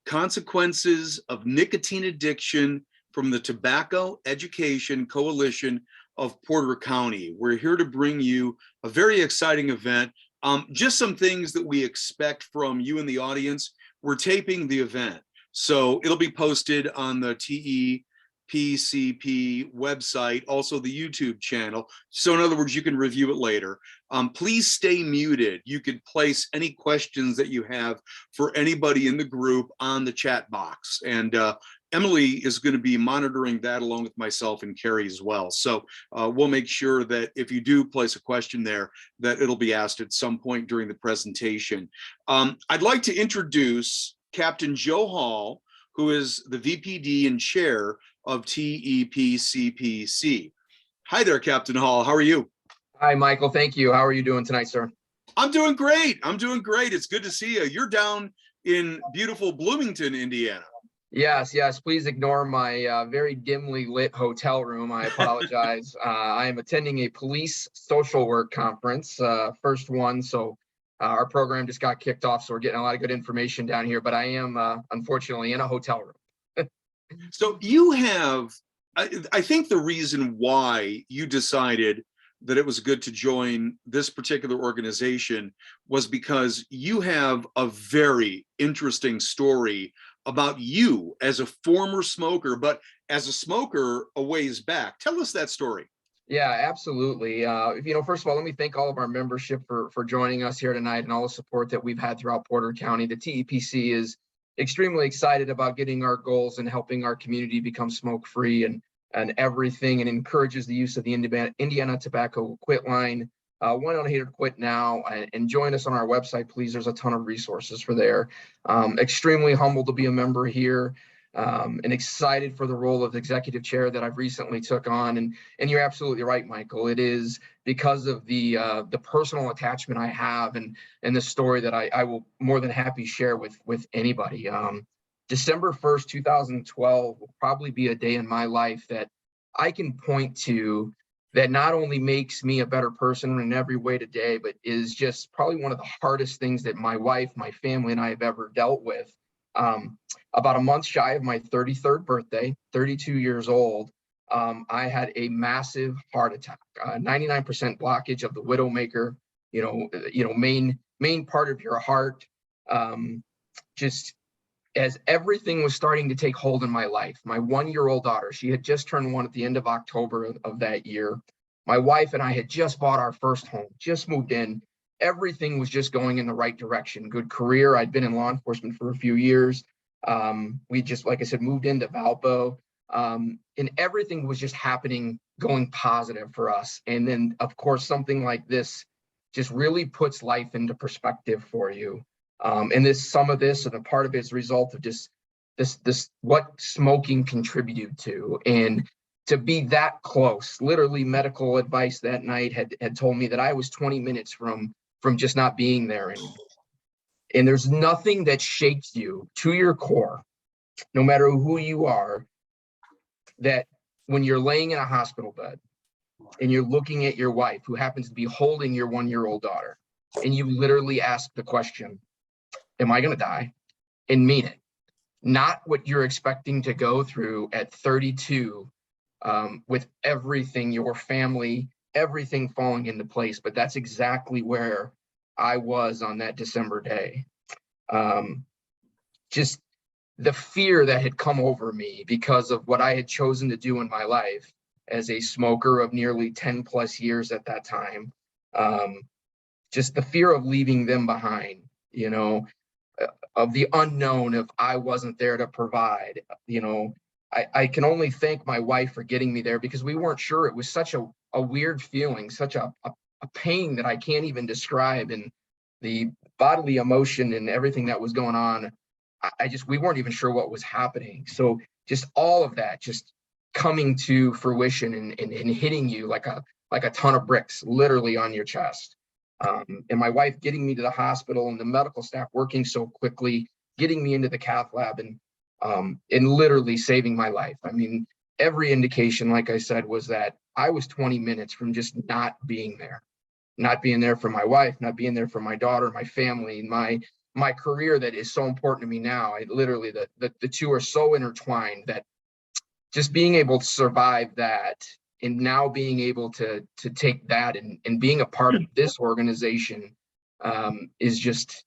Consequences of Nicotine Addiction from the Tobacco Education Coalition of Porter County. We're here to bring you a very exciting event. Just some things that we expect from you in the audience. We're taping the event, so it'll be posted on the TEPCP website, also the YouTube channel. So in other words, you can review it later. Please stay muted. You could place any questions that you have for anybody in the group on the chat box. And Emily is going to be monitoring that along with myself and Carrie as well. So we'll make sure that if you do place a question there, that it'll be asked at some point during the presentation. I'd like to introduce Captain Joe Hall, who is the VPD and chair of TEPCPC. Hi there, Captain Hall. How are you? Hi, Michael. Thank you. How are you doing tonight, sir? I'm doing great. I'm doing great. It's good to see you. You're down in beautiful Bloomington, Indiana. Yes, yes. Please ignore my very dimly lit hotel room. I apologize. I am attending a police social work conference, first one. So our program just got kicked off. So we're getting a lot of good information down here. But I am, unfortunately, in a hotel room. So you have, I think the reason why you decided that it was good to join this particular organization was because you have a very interesting story about you as a former smoker, but as a smoker a ways back. Tell us that story. Yeah, absolutely. First of all, let me thank all of our membership for joining us here tonight and all the support that we've had throughout Porter County. The TEPC is extremely excited about getting our goals and helping our community become smoke-free and everything, and encourages the use of the Indiana Tobacco Quit line. 1-800-QUIT now, and join us on our website, please. There's a ton of resources for there. Extremely humbled to be a member here, and excited for the role of executive chair that I've recently took on. And you're absolutely right, Michael. It is because of the personal attachment I have and the story that I will more than happy share with anybody. December 1st, 2012 will probably be a day in my life that I can point to that not only makes me a better person in every way today, but is just probably one of the hardest things that my wife, my family, and I have ever dealt with. About a month shy of my 33rd birthday, 32 years old, I had a massive heart attack, 99% blockage of the widowmaker, main part of your heart. Just as everything was starting to take hold in my life, my 1-year-old daughter, she had just turned 1 at the end of October of that year. My wife and I had just bought our first home, just moved in. Everything was just going in the right direction. Good career. I'd been in law enforcement for a few years. We just, like I said, moved into Valpo, and everything was just happening, going positive for us. And then, of course, something like this just really puts life into perspective for you. And some of this, and a part of it is a result of just this what smoking contributed to. And to be that close, literally medical advice that night had told me that I was 20 minutes from just not being there anymore. And there's nothing that shakes you to your core, no matter who you are, that when you're laying in a hospital bed and you're looking at your wife, who happens to be holding your 1-year-old daughter, and you literally ask the question, am I going to die? And mean it. Not what you're expecting to go through at 32, with everything, your family, everything falling into place. But that's exactly where I was on that December day. Just the fear that had come over me because of what I had chosen to do in my life as a smoker of nearly 10 plus years at that time. Just the fear of leaving them behind, of the unknown, if I wasn't there to provide. I can only thank my wife for getting me there, because we weren't sure. It was such a weird feeling, such a pain that I can't even describe, and the bodily emotion and everything that was going on. We weren't even sure what was happening. So just all of that just coming to fruition and hitting you like a ton of bricks, literally on your chest. And my wife getting me to the hospital, and the medical staff working so quickly, getting me into the cath lab, and literally saving my life. I mean, every indication, like I said, was that I was 20 minutes from just not being there for my wife, not being there for my daughter, my family, my my career that is so important to me now. Literally, the two are so intertwined that just being able to survive that, and now being able to take that and being a part of this organization is just,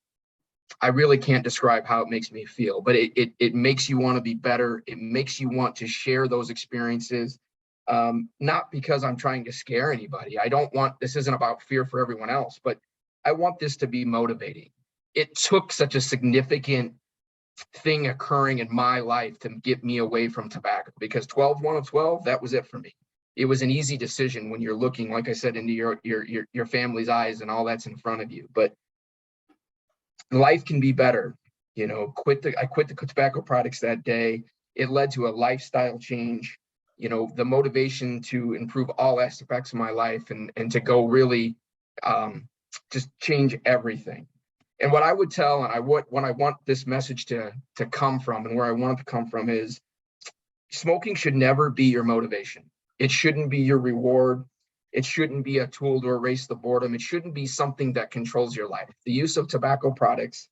I really can't describe how it makes me feel, but it makes you want to be better. It makes you want to share those experiences. Not because I'm trying to scare anybody. This isn't about fear for everyone else, but I want this to be motivating. It took such a significant thing occurring in my life to get me away from tobacco, because 1 of 12, that was it for me. It was an easy decision when you're looking, like I said, into your family's eyes and all that's in front of you. But life can be better. I quit the tobacco products that day. It led to a lifestyle change, the motivation to improve all aspects of my life and to go really just change everything. And what I would tell, and when I want this message to come from, and where I want it to come from, is smoking should never be your motivation. It shouldn't be your reward. It shouldn't be a tool to erase the boredom. It shouldn't be something that controls your life. The use of tobacco products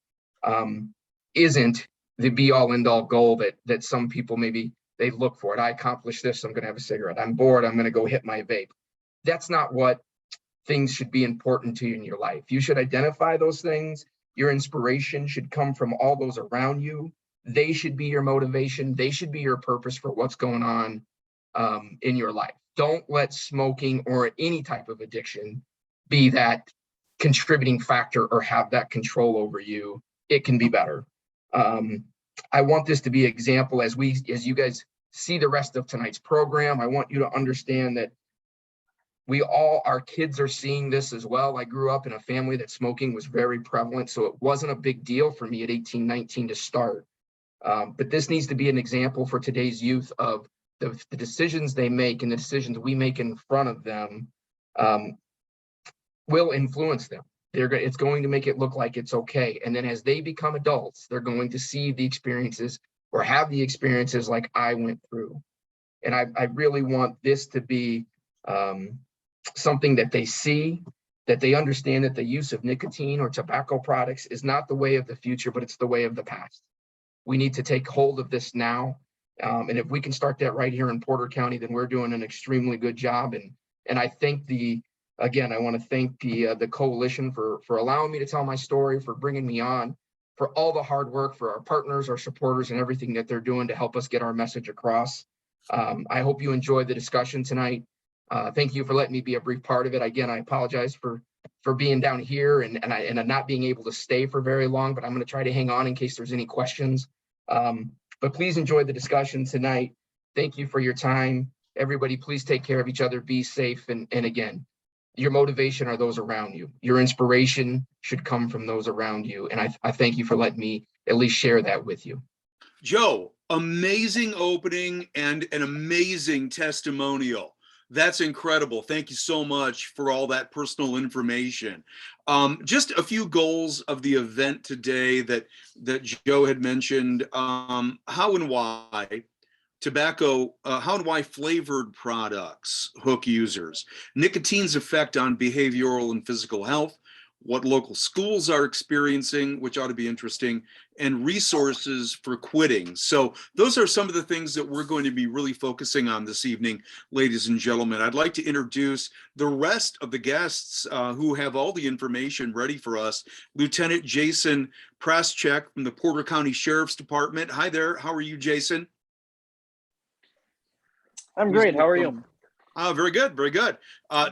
isn't the be all end all goal that some people maybe they look for it. I accomplished this, I'm going to have a cigarette. I'm bored, I'm going to go hit my vape. That's not what things should be important to you in your life. You should identify those things. Your inspiration should come from all those around you. They should be your motivation. They should be your purpose for what's going on in your life. Don't let smoking or any type of addiction be that contributing factor or have that control over you. It can be better. I want this to be an example as you guys see the rest of tonight's program. I want you to understand that our kids are seeing this as well. I grew up in a family that smoking was very prevalent, so it wasn't a big deal for me at 18, 19 to start. But this needs to be an example for today's youth of the decisions they make and the decisions we make in front of them will influence them. It's going to make it look like it's okay. And then as they become adults, they're going to see the experiences or have the experiences like I went through. And I really want this to be something that they see, that they understand that the use of nicotine or tobacco products is not the way of the future, but it's the way of the past. We need to take hold of this now. And if we can start that right here in Porter County, then we're doing an extremely good job. And I think I want to thank the coalition for allowing me to tell my story, for bringing me on, for all the hard work, for our partners, our supporters, and everything that they're doing to help us get our message across. I hope you enjoyed the discussion tonight. Thank you for letting me be a brief part of it. Again, I apologize for being down here and not being able to stay for very long, but I'm going to try to hang on in case there's any questions. But please enjoy the discussion tonight. Thank you for your time. Everybody, please take care of each other. Be safe. And again, your motivation are those around you. Your inspiration should come from those around you. And I thank you for letting me at least share that with you. Joe, amazing opening and an amazing testimonial. That's incredible. Thank you so much for all that personal information. Just a few goals of the event today that Joe had mentioned. How and why tobacco, how and why flavored products hook users, nicotine's effect on behavioral and physical health, what local schools are experiencing, which ought to be interesting, and resources for quitting. So those are some of the things that we're going to be really focusing on this evening, ladies and gentlemen. I'd like to introduce the rest of the guests who have all the information ready for us. Lieutenant Jason Praschek from the Porter County Sheriff's Department. Hi there, how are you, Jason? I'm great, how are you? Very good, very good.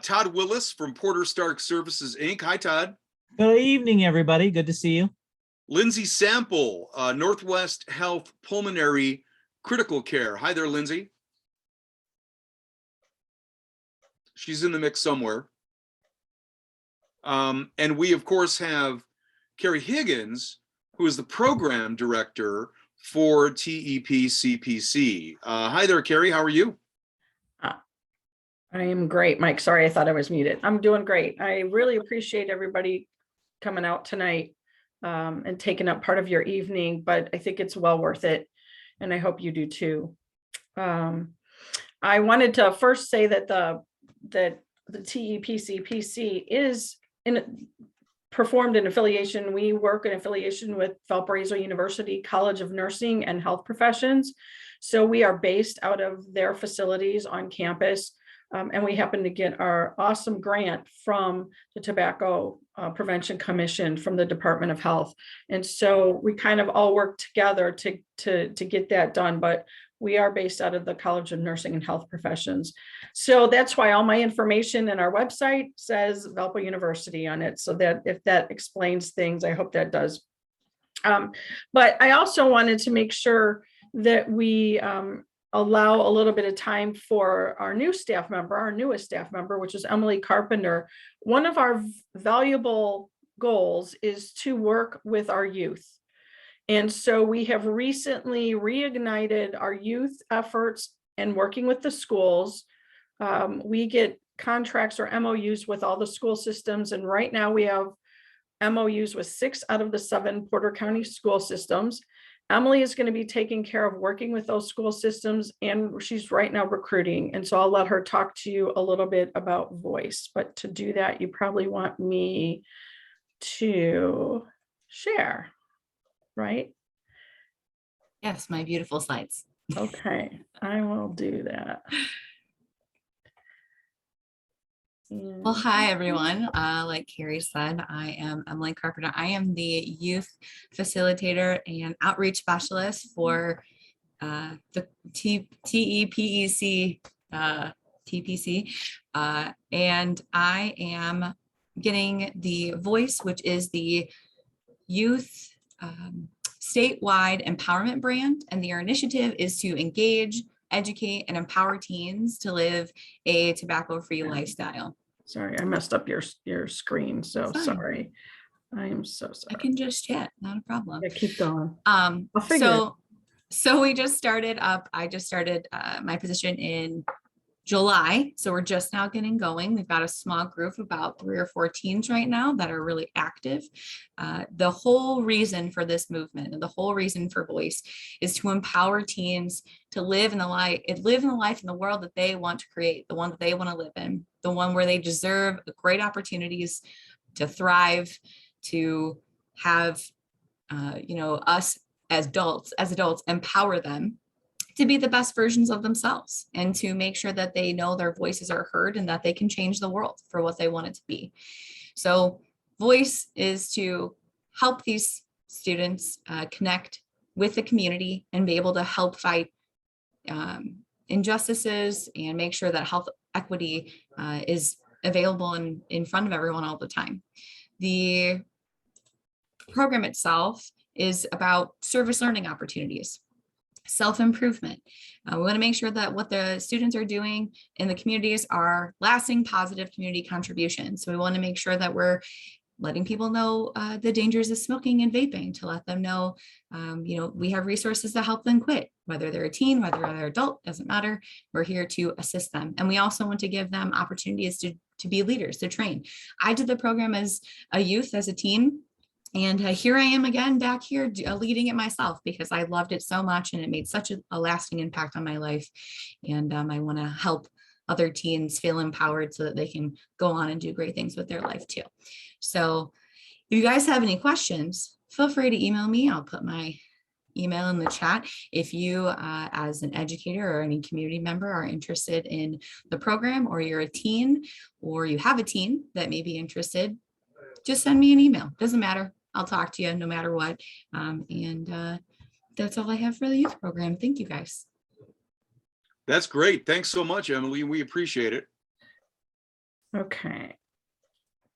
Todd Willis from Porter Stark Services, Inc. Hi, Todd. Good evening, everybody. Good to see you. Lindsay Sample, Northwest Health Pulmonary Critical Care. Hi there, Lindsay. She's in the mix somewhere. And we, of course, have Carrie Higgins, who is the program director for TEP-CPC. Hi there, Carrie. How are you? I am great, Mike. Sorry, I thought I was muted. I'm doing great. I really appreciate everybody coming out tonight and taking up part of your evening, but I think it's well worth it. And I hope you do too. I wanted to first say that the TEP-CPC is performed in affiliation. We work in affiliation with Valparaiso University College of Nursing and Health Professions. So we are based out of their facilities on campus. And we happen to get our awesome grant from the Tobacco Prevention Commission from the Department of Health. And so we kind of all work together to get that done. But we are based out of the College of Nursing and Health Professions. So that's why all my information in our website says Valpo University on it. So that if that explains things, I hope that does. But I also wanted to make sure that we allow a little bit of time for our new staff member, our newest staff member, which is Emily Carpenter. One of our valuable goals is to work with our youth. And so we have recently reignited our youth efforts and working with the schools. We get contracts or MOUs with all the school systems. And right now we have MOUs with 6 out of the 7 Porter County school systems. Emily is going to be taking care of working with those school systems, and she's right now recruiting. And so I'll let her talk to you a little bit about voice. But to do that, you probably want me to share, right? Yes, my beautiful slides. Okay, I will do that. Well, hi, everyone. Like Carrie said, I am Emily Carpenter. I am the youth facilitator and outreach specialist for the TEPEC TPC. And I am getting the voice, which is the youth statewide empowerment brand. And their initiative is to engage, educate, and empower teens to live a tobacco-free lifestyle. Sorry, I messed up your screen, so Fine. sorry. I am so I sorry. can just chat, not a problem. Yeah, keep going. I'll figure it. So we just started up. I just started my position in July. So we're just now getting going. We've got a small group of about 3 or 4 teens right now that are really active. The whole reason for this movement and the whole reason for Voice is to empower teens to live in the life in the world that they want to create, the one that they want to live in, the one where they deserve great opportunities to thrive, to have, us as adults empower them to be the best versions of themselves and to make sure that they know their voices are heard and that they can change the world for what they want it to be. So Voice is to help these students connect with the community and be able to help fight injustices and make sure that health equity is available in front of everyone all the time. The program itself is about service learning opportunities, self-improvement. We want to make sure that what the students are doing in the communities are lasting positive community contributions. So we want to make sure that we're letting people know the dangers of smoking and vaping, to let them know, we have resources to help them quit, whether they're a teen, whether they're adult, doesn't matter. We're here to assist them. And we also want to give them opportunities to be leaders, to train. I did the program as a youth, as a teen. And here I am again back here leading it myself because I loved it so much and it made such a lasting impact on my life. And I want to help other teens feel empowered so that they can go on and do great things with their life too. So if you guys have any questions, feel free to email me. I'll put my email in the chat. If you as an educator or any community member are interested in the program, or you're a teen or you have a teen that may be interested, just send me an email. Doesn't matter. I'll talk to you no matter what. And that's all I have for the youth program. Thank you, guys. That's great. Thanks so much, Emily. We appreciate it. Okay.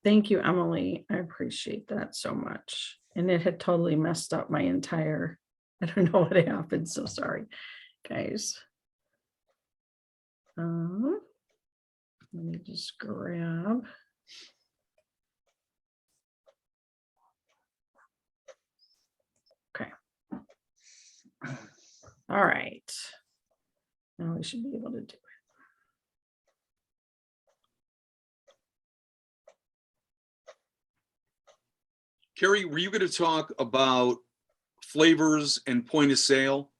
Thank you, Emily. I appreciate that so much. And it had totally messed up my entire, I don't know what happened. So sorry, guys. Let me just grab. Okay. All right. Now we should be able to do it. Carrie, were you going to talk about flavors and point of sale?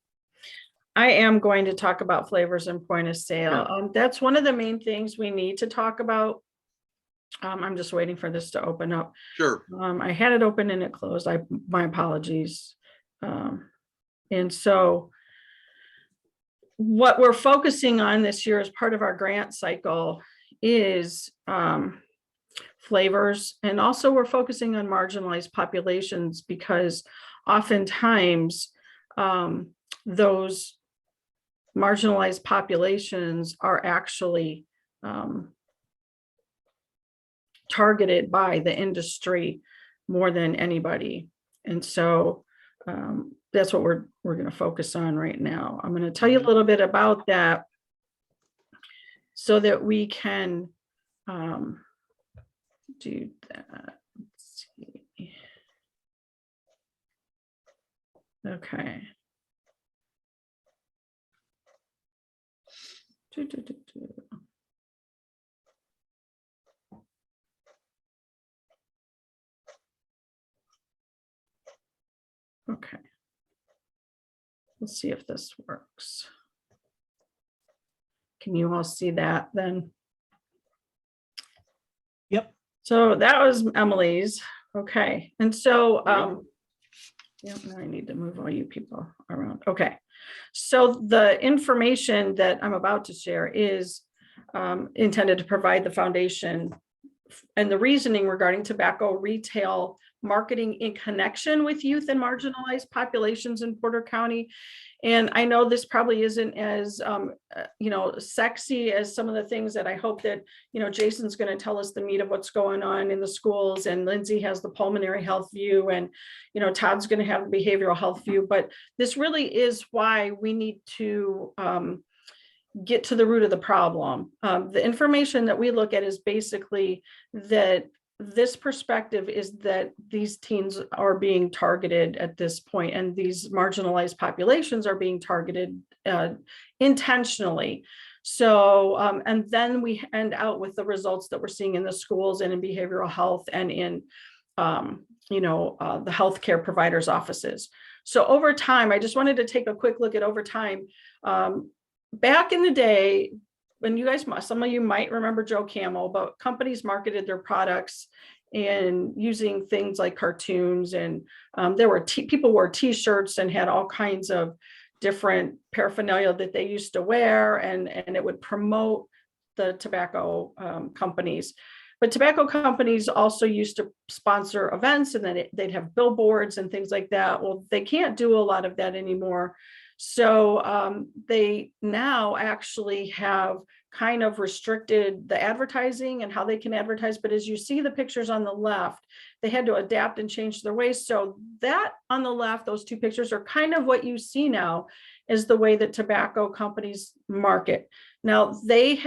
I am going to talk about flavors and point of sale. That's one of the main things we need to talk about I'm just waiting for this to open up. Sure. I had it open and it closed. My apologies. And so what we're focusing on this year as part of our grant cycle is flavors. And also we're focusing on marginalized populations because oftentimes those marginalized populations are actually targeted by the industry more than anybody. And so that's what we're going to focus on right now. I'm going to tell you a little bit about that so that we can do that. Let's see. Okay. Okay. Let's see if this works. Can you all see that then? Yep. So that was Emily's. Okay. And so, yeah, now I need to move all you people around. Okay. So the information that I'm about to share is intended to provide the foundation and the reasoning regarding tobacco retail marketing in connection with youth and marginalized populations in Porter County. And I know this probably isn't as, sexy as some of the things that I hope that, Jason's going to tell us the meat of what's going on in the schools, and Lindsay has the pulmonary health view, and, Todd's going to have the behavioral health view. But this really is why we need to get to the root of the problem. The information that we look at is basically that this perspective is that these teens are being targeted at this point, and these marginalized populations are being targeted intentionally. So, and then we end out with the results that we're seeing in the schools and in behavioral health and in, the healthcare providers' offices. So over time, I just wanted to take a quick look at over time. Back in the day, when you guys, some of you might remember Joe Camel, but companies marketed their products and using things like cartoons, and there were people wore t-shirts and had all kinds of different paraphernalia that they used to wear, and it would promote the tobacco companies. But tobacco companies also used to sponsor events, and then they'd have billboards and things like that. Well, they can't do a lot of that anymore. So they now actually have kind of restricted the advertising and how they can advertise. But as you see the pictures on the left, they had to adapt and change their ways. So that on the left, those two pictures are kind of what you see now is the way that tobacco companies market. Now they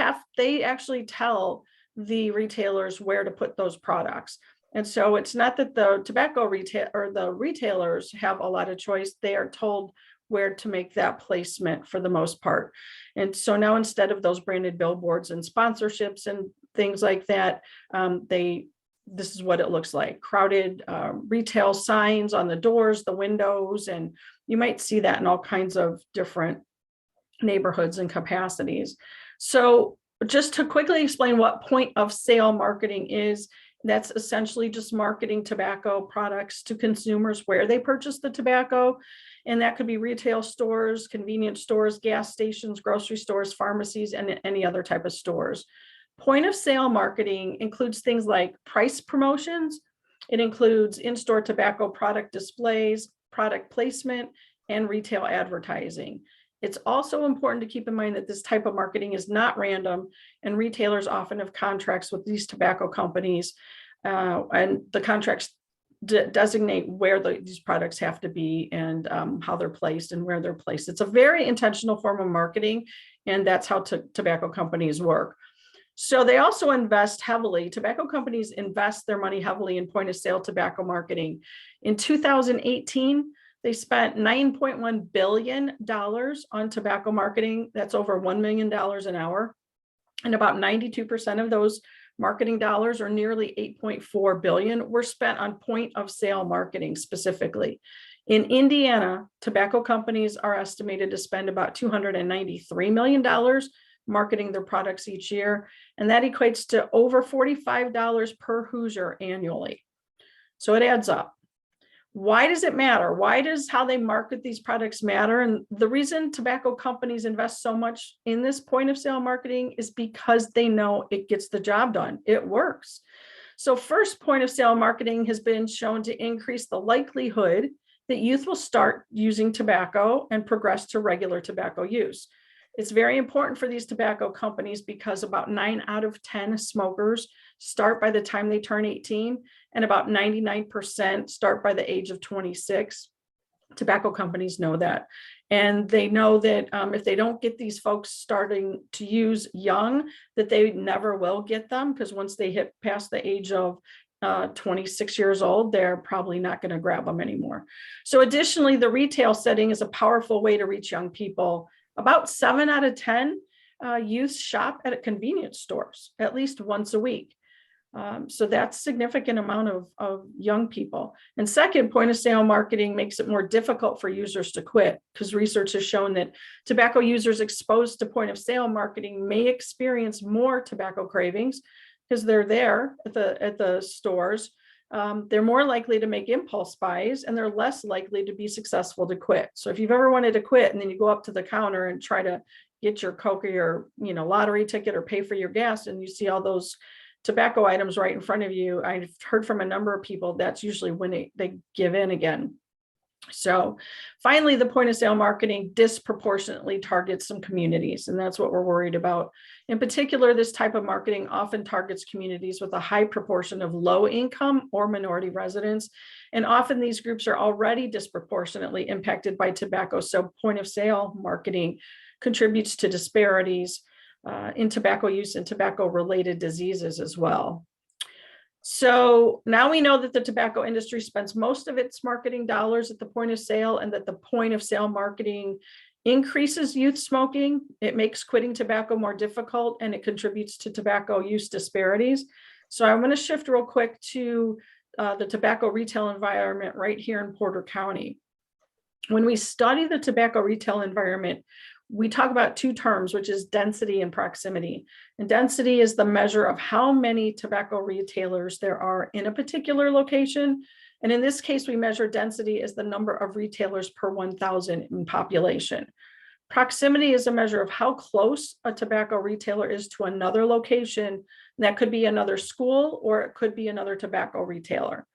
actually tell the retailers where to put those products. And so it's not that the tobacco retail or the retailers have a lot of choice. They are told where to make that placement for the most part. And so now instead of those branded billboards and sponsorships and things like that, this is what it looks like. Crowded retail signs on the doors, the windows, and you might see that in all kinds of different neighborhoods and capacities. So just to quickly explain what point of sale marketing is, that's essentially just marketing tobacco products to consumers where they purchase the tobacco. And that could be retail stores, convenience stores, gas stations, grocery stores, pharmacies, and any other type of stores. Point of sale marketing includes things like price promotions. It includes in-store tobacco product displays, product placement, and retail advertising. It's also important to keep in mind that this type of marketing is not random, and retailers often have contracts with these tobacco companies, and the contracts designate where these products have to be and how they're placed and where they're placed. It's a very intentional form of marketing, and that's how tobacco companies work. So they also invest heavily. Tobacco companies invest their money heavily in point of sale tobacco marketing. In 2018, they spent $9.1 billion on tobacco marketing. That's over $1 million an hour. And about 92% of those marketing dollars, or nearly 8.4 billion, were spent on point of sale marketing specifically. In Indiana, tobacco companies are estimated to spend about $293 million marketing their products each year. And that equates to over $45 per Hoosier annually. So it adds up. Why does it matter? Why does how they market these products matter? And the reason tobacco companies invest so much in this point of sale marketing is because they know it gets the job done. It works. So first, point of sale marketing has been shown to increase the likelihood that youth will start using tobacco and progress to regular tobacco use. It's very important for these tobacco companies because about 9 out of 10 smokers start by the time they turn 18, and about 99% start by the age of 26. Tobacco companies know that. And they know that if they don't get these folks starting to use young, that they never will get them, because once they hit past the age of 26 years old, they're probably not going to grab them anymore. So additionally, the retail setting is a powerful way to reach young people. About 7 out of 10 youth shop at convenience stores at least once a week. So that's a significant amount of young people. And second, point of sale marketing makes it more difficult for users to quit, because research has shown that tobacco users exposed to point of sale marketing may experience more tobacco cravings because they're there at the stores. They're more likely to make impulse buys, and they're less likely to be successful to quit. So if you've ever wanted to quit and then you go up to the counter and try to get your Coke or your lottery ticket or pay for your gas, and you see all those tobacco items right in front of you, I've heard from a number of people that's usually when they give in again. So finally, the point of sale marketing disproportionately targets some communities, and that's what we're worried about. In particular, this type of marketing often targets communities with a high proportion of low income or minority residents. And often these groups are already disproportionately impacted by tobacco. So point of sale marketing contributes to disparities in tobacco use and tobacco related diseases as well. So now we know that the tobacco industry spends most of its marketing dollars at the point of sale, and that the point of sale marketing increases youth smoking. It makes quitting tobacco more difficult, and it contributes to tobacco use disparities. So I'm going to shift real quick to the tobacco retail environment right here in Porter County. When we study the tobacco retail environment, we talk about two terms, which is density and proximity. And density is the measure of how many tobacco retailers there are in a particular location. And in this case, we measure density as the number of retailers per 1,000 in population. Proximity is a measure of how close a tobacco retailer is to another location. And that could be another school, or it could be another tobacco retailer.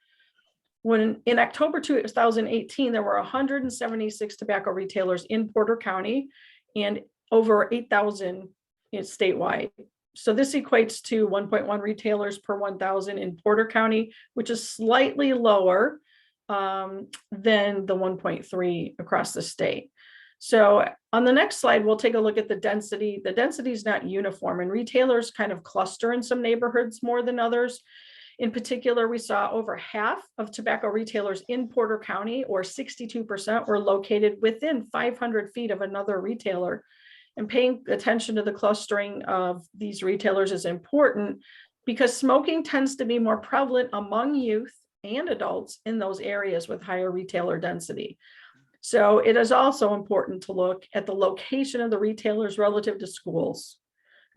When in October 2018, there were 176 tobacco retailers in Porter County and over 8,000 statewide. So this equates to 1.1 retailers per 1,000 in Porter County, which is slightly lower than the 1.3 across the state. So on the next slide, we'll take a look at the density. The density is not uniform, and retailers kind of cluster in some neighborhoods more than others. In particular, we saw over half of tobacco retailers in Porter County, or 62%, were located within 500 feet of another retailer. And paying attention to the clustering of these retailers is important because smoking tends to be more prevalent among youth and adults in those areas with higher retailer density. So it is also important to look at the location of the retailers relative to schools.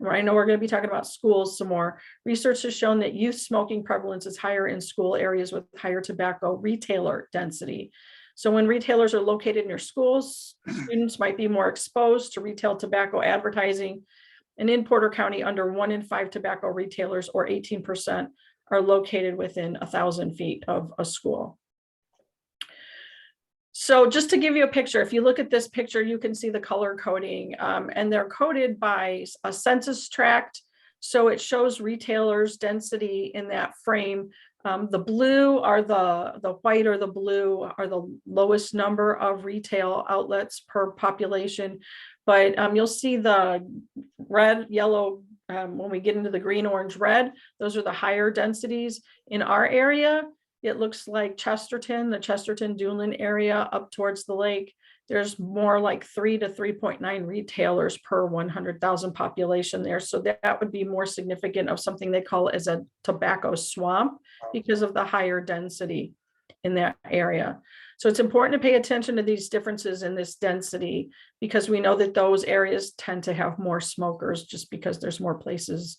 I know we're going to be talking about schools some more. Research has shown that youth smoking prevalence is higher in school areas with higher tobacco retailer density. So when retailers are located near schools, students might be more exposed to retail tobacco advertising. And in Porter County, under 1 in 5 tobacco retailers, or 18%, are located within 1,000 feet of a school. So just to give you a picture, if you look at this picture, you can see the color coding, and they're coded by a census tract. So it shows retailers' density in that frame. The blue are the white or the blue are the lowest number of retail outlets per population. But you'll see the red, yellow, when we get into the green, orange, red, those are the higher densities. In our area, it looks like Chesterton, the Chesterton-Duneland area up towards the lake. There's more like 3 to 3.9 retailers per 100,000 population there. So that would be more significant of something they call as a tobacco swamp because of the higher density. in that area. So it's important to pay attention to these differences in this density, because we know that those areas tend to have more smokers just because there's more places,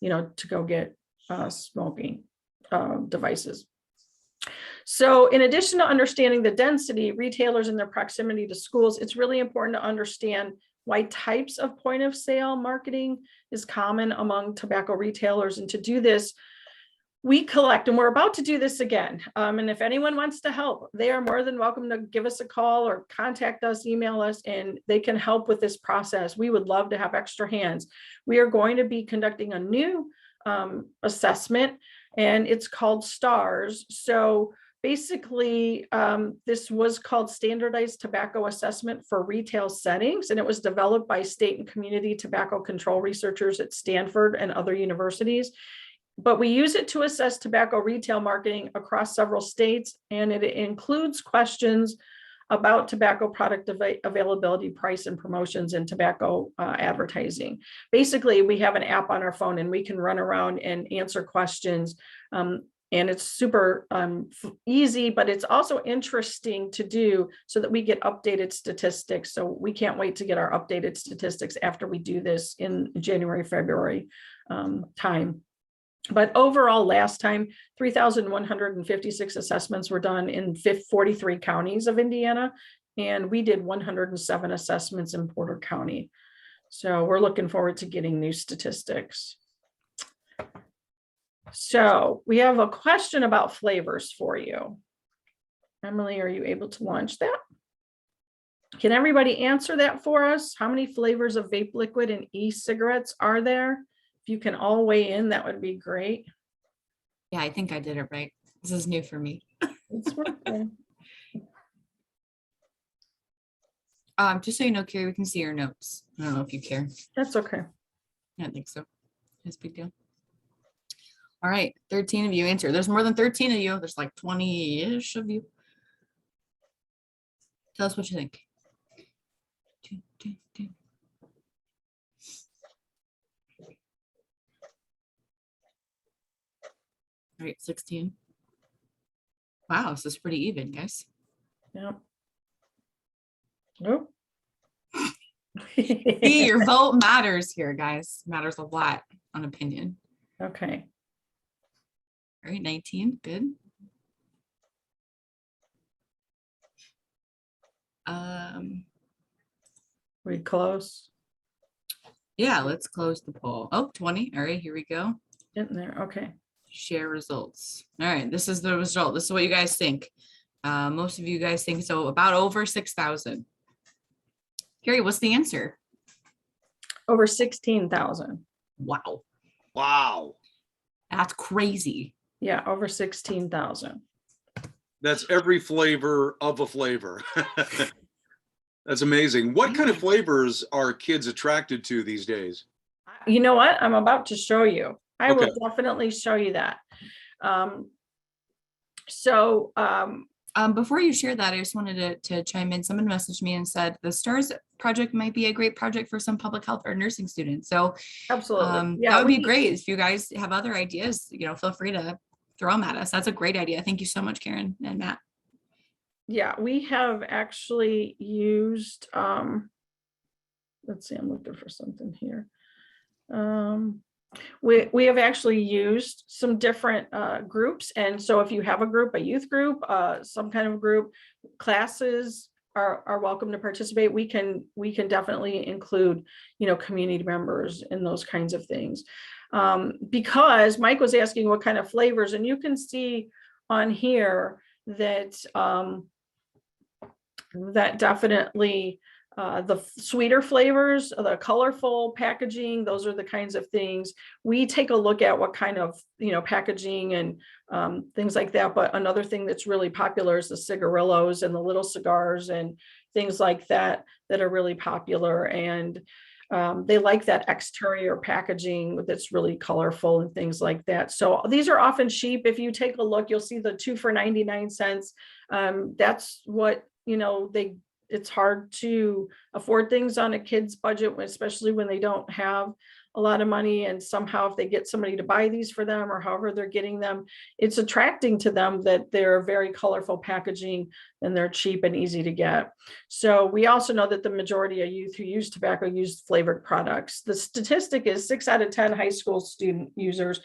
to go get smoking devices. So in addition to understanding the density, retailers and their proximity to schools, it's really important to understand why types of point of sale marketing is common among tobacco retailers. And to do this, we collect, and we're about to do this again. And if anyone wants to help, they are more than welcome to give us a call or contact us, email us, and they can help with this process. We would love to have extra hands. We are going to be conducting a new assessment, and it's called STARS. So basically, this was called Standardized Tobacco Assessment for Retail Settings, and it was developed by state and community tobacco control researchers at Stanford and other universities. But we use it to assess tobacco retail marketing across several states, and it includes questions about tobacco product availability, price, and promotions in tobacco advertising. Basically, we have an app on our phone and we can run around and answer questions. And it's super easy, but it's also interesting to do so that we get updated statistics. So we can't wait to get our updated statistics after we do this in January, February time. But overall, last time, 3,156 assessments were done in 43 counties of Indiana, and we did 107 assessments in Porter County. So we're looking forward to getting new statistics. So we have a question about flavors for you. Emily, are you able to launch that? Can everybody answer that for us? How many flavors of vape liquid and e-cigarettes are there? If you can all weigh in, that would be great. Yeah, I think I did it right. This is new for me. It's working. Just so you know, Carrie, we can see your notes. I don't know if you care. That's okay. I don't think so. It's a big deal. All right, 13 of you answer. There's more than 13 of you. There's like 20-ish of you. Tell us what you think. All right, 16. Wow, this is pretty even, guys. Yeah. Nope. See, your vote matters here, guys. Matters a lot on opinion. Okay. All right, 19, good. We close. Yeah, let's close the poll. Oh, 20. All right, here we go. Getting there. Okay. Share results. All right, this is the result. This is what you guys think. Most of you guys think so, about over 6,000. Carrie, what's the answer? Over 16,000. Wow, Wow. that's crazy. Yeah, over 16,000. That's every flavor of a flavor. That's amazing. What kind of flavors are kids attracted to these days? You know what? I'm about to show you. I Okay. will definitely show you that. Before you share that, I just wanted to chime in. Someone messaged me and said the STARS project might be a great project for some public health or nursing students. So absolutely. that would be great. If you guys have other ideas, feel free to throw them at us. That's a great idea. Thank you so much, Karen and Matt. Yeah, we have actually used, let's see, I'm looking for something here. We have actually used some different groups. And so if you have a group, a youth group, some kind of group, classes are welcome to participate. We can definitely include, community members and those kinds of things. Because Mike was asking what kind of flavors, and you can see on here that that definitely the sweeter flavors, the colorful packaging, those are the kinds of things we take a look at, what kind of packaging and things like that. But another thing that's really popular is the cigarillos and the little cigars and things like that are really popular, and they like that exterior packaging that's really colorful and things like that. So these are often cheap. If you take a look, you'll see the 2 for 99 cents. That's what it's hard to afford things on a kid's budget, especially when they don't have a lot of money, and somehow if they get somebody to buy these for them or however they're getting them, it's attracting to them that they're very colorful packaging and they're cheap and easy to get. So we also know that the majority of youth who use tobacco use flavored products. The statistic is 6 out of 10 high school student users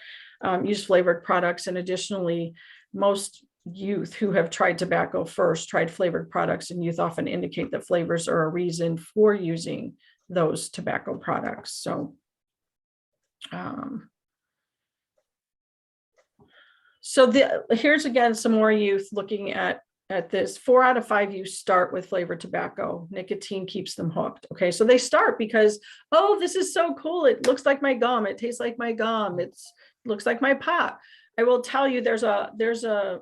use flavored products. And additionally, most youth who have tried tobacco first tried flavored products, and youth often indicate that flavors are a reason for using those tobacco products. So here's again some more youth looking at this. 4 out of 5 youth start with flavored tobacco. Nicotine keeps them hooked. Okay, so they start because, oh, this is so cool. It looks like my gum. It tastes like my gum. It looks like my pot. I will tell you, there's a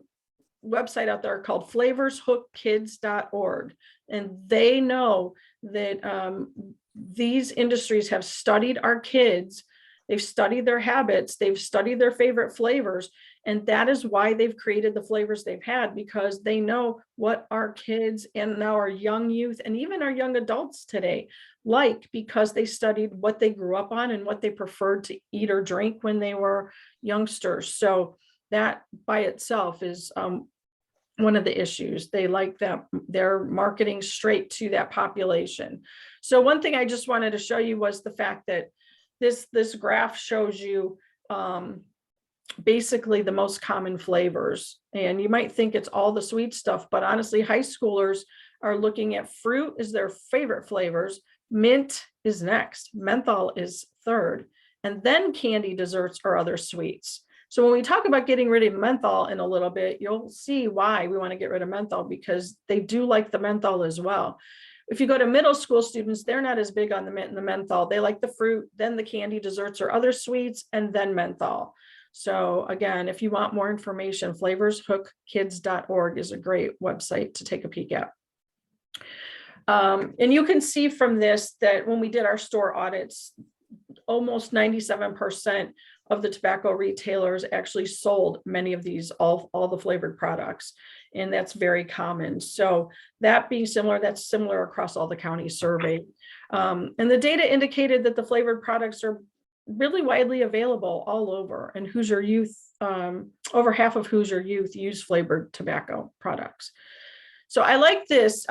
website out there called flavorshookkids.org, and they know that these industries have studied our kids. They've studied their habits. They've studied their favorite flavors. And that is why they've created the flavors they've had, because they know what our kids and now our young youth and even our young adults today like, because they studied what they grew up on and what they preferred to eat or drink when they were youngsters. So that by itself is one of the issues. They like that they're marketing straight to that population. So one thing I just wanted to show you was the fact that this graph shows you basically the most common flavors. And you might think it's all the sweet stuff, but honestly, high schoolers are looking at fruit as their favorite flavors. Mint is next. Menthol is third. And then candy, desserts, or other sweets. So when we talk about getting rid of menthol in a little bit, you'll see why we want to get rid of menthol, because they do like the menthol as well. If you go to middle school students, they're not as big on the mint and the menthol. They like the fruit, then the candy, desserts, or other sweets, and then menthol. So again, if you want more information, flavorshookkids.org is a great website to take a peek at. And you can see from this that when we did our store audits, almost 97% of the tobacco retailers actually sold many of these, all the flavored products. And that's very common. So that being similar, that's similar across all the counties surveyed. And the data indicated that the flavored products are really widely available all over. And Hoosier youth, over half of Hoosier youth use flavored tobacco products. So I like this.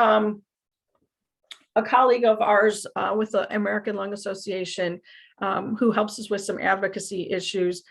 A colleague of ours with the American Lung Association, who helps us with some advocacy issues,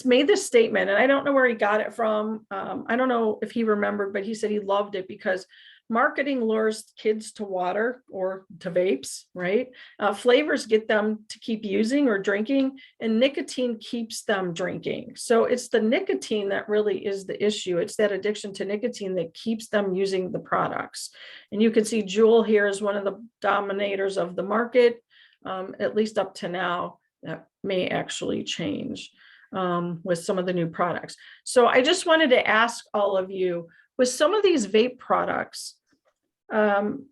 made this statement, and I don't know where he got it from. I don't know if he remembered, but he said he loved it because marketing lures kids to water or to vapes, right? Flavors get them to keep using or drinking, and nicotine keeps them drinking. So it's the nicotine that really is the issue. It's that addiction to nicotine that keeps them using the products. And you can see Juul here is one of the dominators of the market, at least up to now. That may actually change with some of the new products. So I just wanted to ask all of you, with some of these vape products, I'm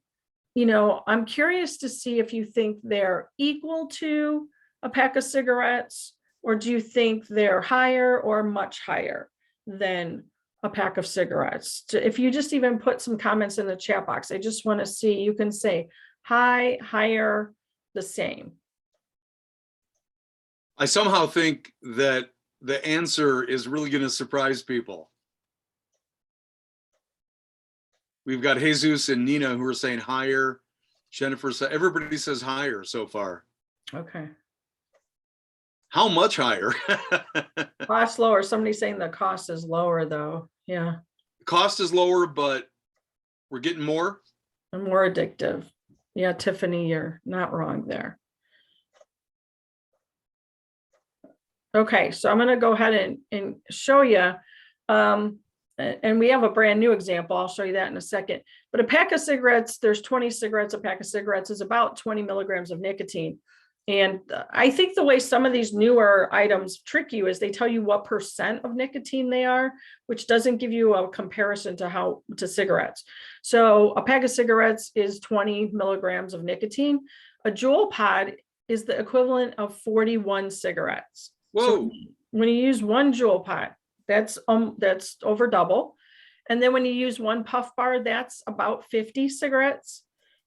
curious to see if you think they're equal to a pack of cigarettes, or do you think they're higher or much higher than a pack of cigarettes? If you just even put some comments in the chat box, I just want to see, you can say high, higher, the same. I somehow think that the answer is really going to surprise people. We've got Jesus and Nina who are saying higher. Jennifer said, everybody says higher so far. Okay. How much higher? Cost lower. Somebody's saying the cost is lower though. Yeah. Cost is lower, but we're getting more. And more addictive. Yeah, Tiffany, you're not wrong there. Okay, so I'm going to go ahead and show you. And we have a brand new example. I'll show you that in a second. But a pack of cigarettes, there's 20 cigarettes. A pack of cigarettes is about 20 milligrams of nicotine. And I think the way some of these newer items trick you is they tell you what percent of nicotine they are, which doesn't give you a comparison to cigarettes. So a pack of cigarettes is 20 milligrams of nicotine. A Juul pod is the equivalent of 41 cigarettes. Whoa. So when you use one Juul pod, that's over double. And then when you use one puff bar, that's about 50 cigarettes.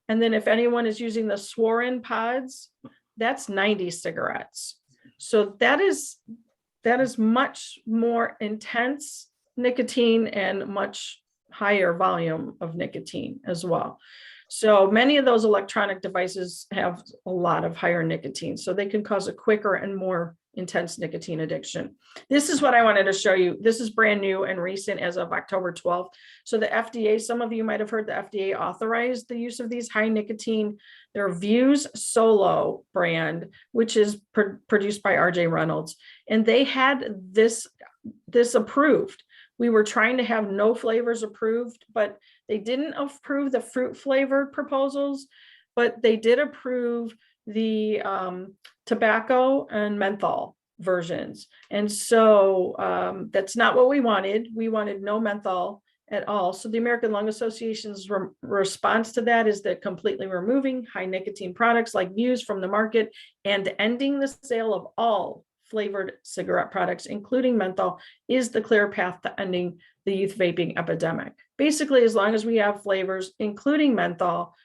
And then if anyone is using the Swarin pods, that's 90 cigarettes. So that is much more intense nicotine and much higher volume of nicotine as well. So many of those electronic devices have a lot of higher nicotine, so they can cause a quicker and more intense nicotine addiction. This is what I wanted to show you. This is brand new and recent as of October 12th. So the FDA, some of you might have heard the FDA authorized the use of these high nicotine. Their Views Solo brand, which is produced by RJ Reynolds. And they had this approved. We were trying to have no flavors approved, but they didn't approve the fruit flavored proposals, but they did approve the tobacco and menthol versions. And so that's not what we wanted. We wanted no menthol at all. So the American Lung Association's response to that is that completely removing high nicotine products like Views from the market and ending the sale of all flavored cigarette products, including menthol, is the clear path to ending the youth vaping epidemic. Basically, as long as we have flavors, including menthol,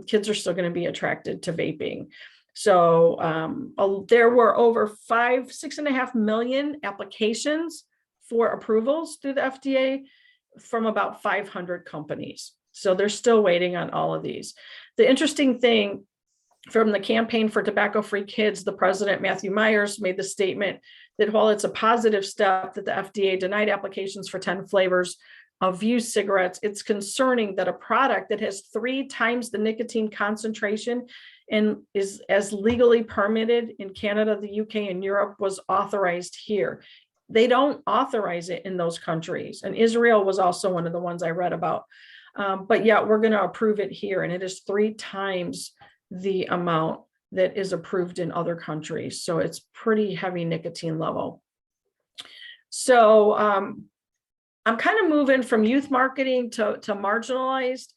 kids are still going to be attracted to vaping. So there were over 6.5 million applications for approvals through the FDA from about 500 companies. So they're still waiting on all of these. The interesting thing, from the Campaign for Tobacco-Free Kids, the president, Matthew Myers, made the statement that while it's a positive step that the FDA denied applications for 10 flavors of Views cigarettes, it's concerning that a product that has 3 times the nicotine concentration and is as legally permitted in Canada, the UK, and Europe was authorized here. They don't authorize it in those countries. And Israel was also one of the ones I read about. But yet we're going to approve it here, and it is 3 times the amount that is approved in other countries. So it's pretty heavy nicotine level. So I'm kind of moving from youth marketing to marginalized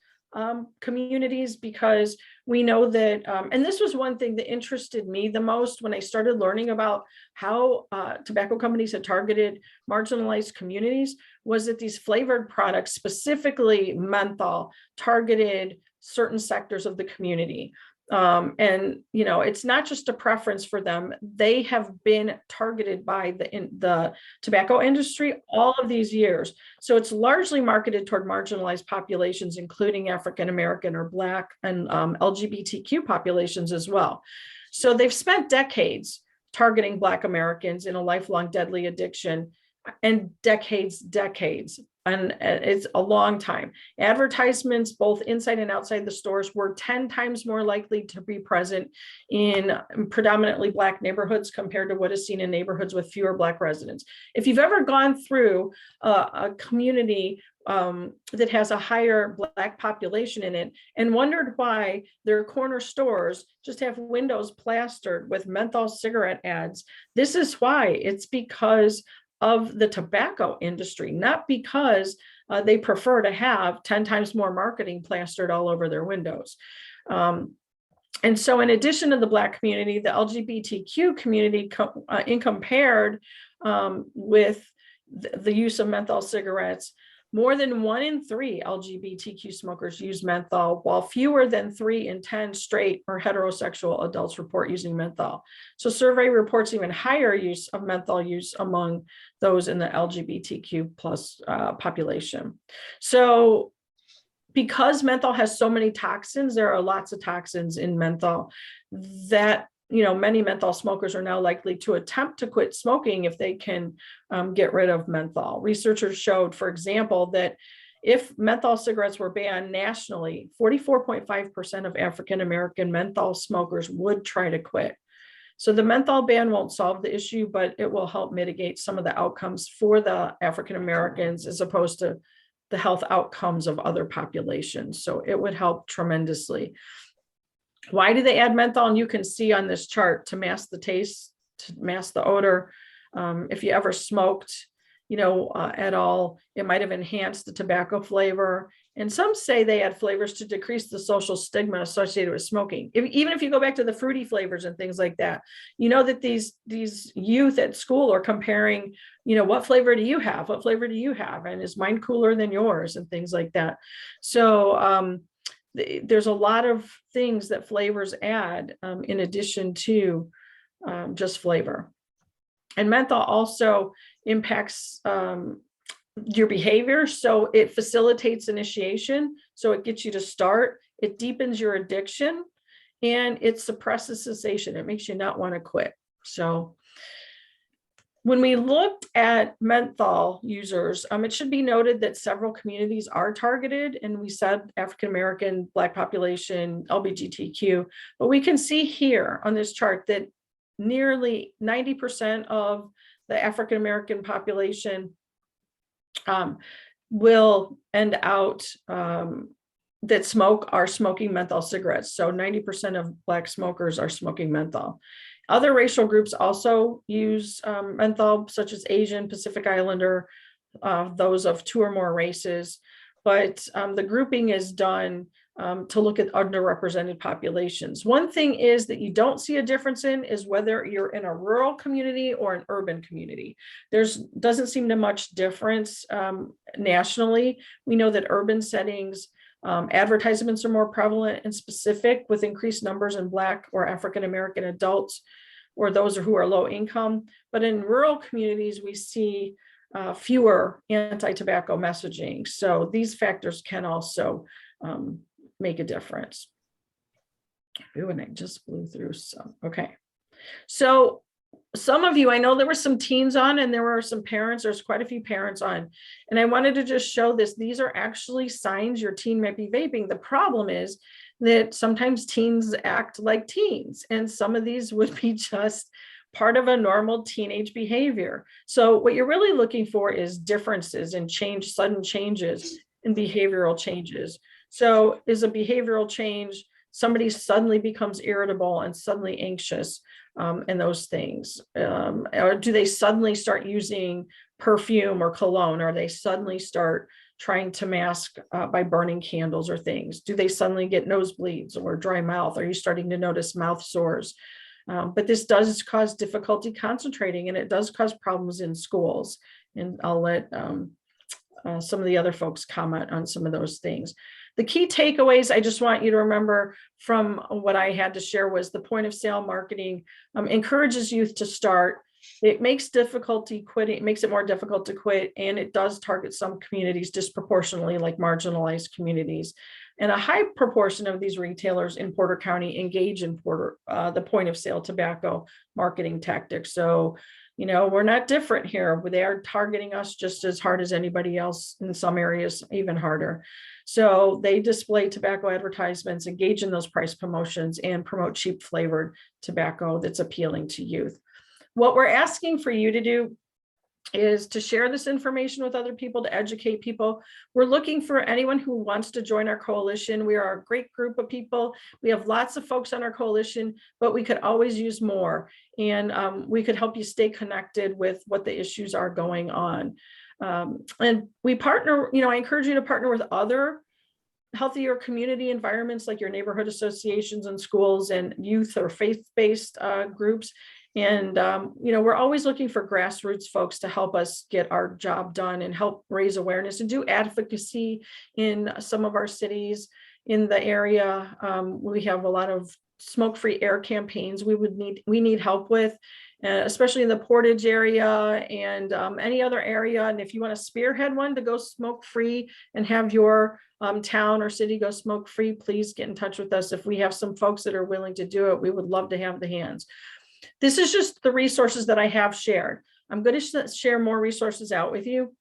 communities, because we know that, and this was one thing that interested me the most when I started learning about how tobacco companies had targeted marginalized communities, was that these flavored products, specifically menthol, targeted certain sectors of the community. And it's not just a preference for them. They have been targeted by the tobacco industry all of these years. So it's largely marketed toward marginalized populations, including African American or Black and LGBTQ populations as well. So they've spent decades targeting Black Americans in a lifelong deadly addiction, and decades, and it's a long time. Advertisements, both inside and outside the stores, were 10 times more likely to be present in predominantly Black neighborhoods compared to what is seen in neighborhoods with fewer Black residents. If you've ever gone through a community that has a higher Black population in it and wondered why their corner stores just have windows plastered with menthol cigarette ads, this is why. It's because of the tobacco industry, not because they prefer to have 10 times more marketing plastered all over their windows. And so in addition to the Black community, the LGBTQ community, in compared with the use of menthol cigarettes, more than 1 in 3 LGBTQ smokers use menthol, while fewer than 3 in 10 straight or heterosexual adults report using menthol. So survey reports even higher use of menthol use among those in the LGBTQ plus population. So because menthol has so many toxins, there are lots of toxins in menthol that many menthol smokers are now likely to attempt to quit smoking if they can get rid of menthol. Researchers showed, for example, that if menthol cigarettes were banned nationally, 44.5% of African American menthol smokers would try to quit. So the menthol ban won't solve the issue, but it will help mitigate some of the outcomes for the African Americans as opposed to the health outcomes of other populations. So it would help tremendously. Why do they add menthol? And you can see on this chart, to mask the taste, to mask the odor. If you ever smoked, at all, it might have enhanced the tobacco flavor. And some say they add flavors to decrease the social stigma associated with smoking. Even if you go back to the fruity flavors and things like that, that these youth at school are comparing, what flavor do you have? What flavor do you have? And is mine cooler than yours? And things like that. So there's a lot of things that flavors add in addition to just flavor. And menthol also impacts your behavior. So it facilitates initiation. So it gets you to start, it deepens your addiction, and it suppresses cessation. It makes you not want to quit. So when we looked at menthol users, it should be noted that several communities are targeted, and we said African-American, Black population, LGBTQ, but we can see here on this chart that nearly 90% of the African-American population will end out that smoke are smoking menthol cigarettes. So 90% of Black smokers are smoking menthol. Other racial groups also use menthol, such as Asian, Pacific Islander, those of 2 or more races. But the grouping is done to look at underrepresented populations. One thing is that you don't see a difference in is whether you're in a rural community or an urban community. Doesn't seem to much difference nationally. We know that urban settings, advertisements are more prevalent and specific, with increased numbers in Black or African-American adults or those who are low income. But in rural communities, we see fewer anti-tobacco messaging. So these factors can also make a difference. Ooh, and I just blew through some. Okay. So some of you, I know there were some teens on and there were some parents, there's quite a few parents on, and I wanted to just show this. These are actually signs your teen might be vaping. The problem is that sometimes teens act like teens, and some of these would be just part of a normal teenage behavior. So what you're really looking for is differences and change, sudden changes in behavioral changes. So is a behavioral change, somebody suddenly becomes irritable and suddenly anxious, and those things, or do they suddenly start using perfume or cologne, or they suddenly start trying to mask by burning candles or things? Do they suddenly get nosebleeds or dry mouth? Are you starting to notice mouth sores? But this does cause difficulty concentrating, and it does cause problems in schools. And I'll let some of the other folks comment on some of those things. The key takeaways I just want you to remember from what I had to share was the point of sale marketing encourages youth to start. It makes difficulty quitting, it makes it more difficult to quit, and it does target some communities disproportionately, like marginalized communities. And a high proportion of these retailers in Porter County engage in the point of sale tobacco marketing tactics. So, you know, we're not different here. They are targeting us just as hard as anybody else, in some areas even harder. So they display tobacco advertisements, engage in those price promotions, and promote cheap flavored tobacco that's appealing to youth. What we're asking for you to do is to share this information with other people, to educate people. We're looking for anyone who wants to join our coalition. We are a great group of people. We have lots of folks on our coalition, but we could always use more. And we could help you stay connected with what the issues are going on. And we partner, you know, I encourage you to partner with other healthier community environments like your neighborhood associations and schools and youth or faith-based groups. And, you know, we're always looking for grassroots folks to help us get our job done and help raise awareness and do advocacy in some of our cities in the area. We have a lot of smoke-free air campaigns we need help with, especially in the Portage area and any other area. And if you want to spearhead one to go smoke-free and have your town or city go smoke-free, please get in touch with us. If we have some folks that are willing to do it, we would love to have the hands. This is just the resources that I have shared. I'm going to share more resources out with you.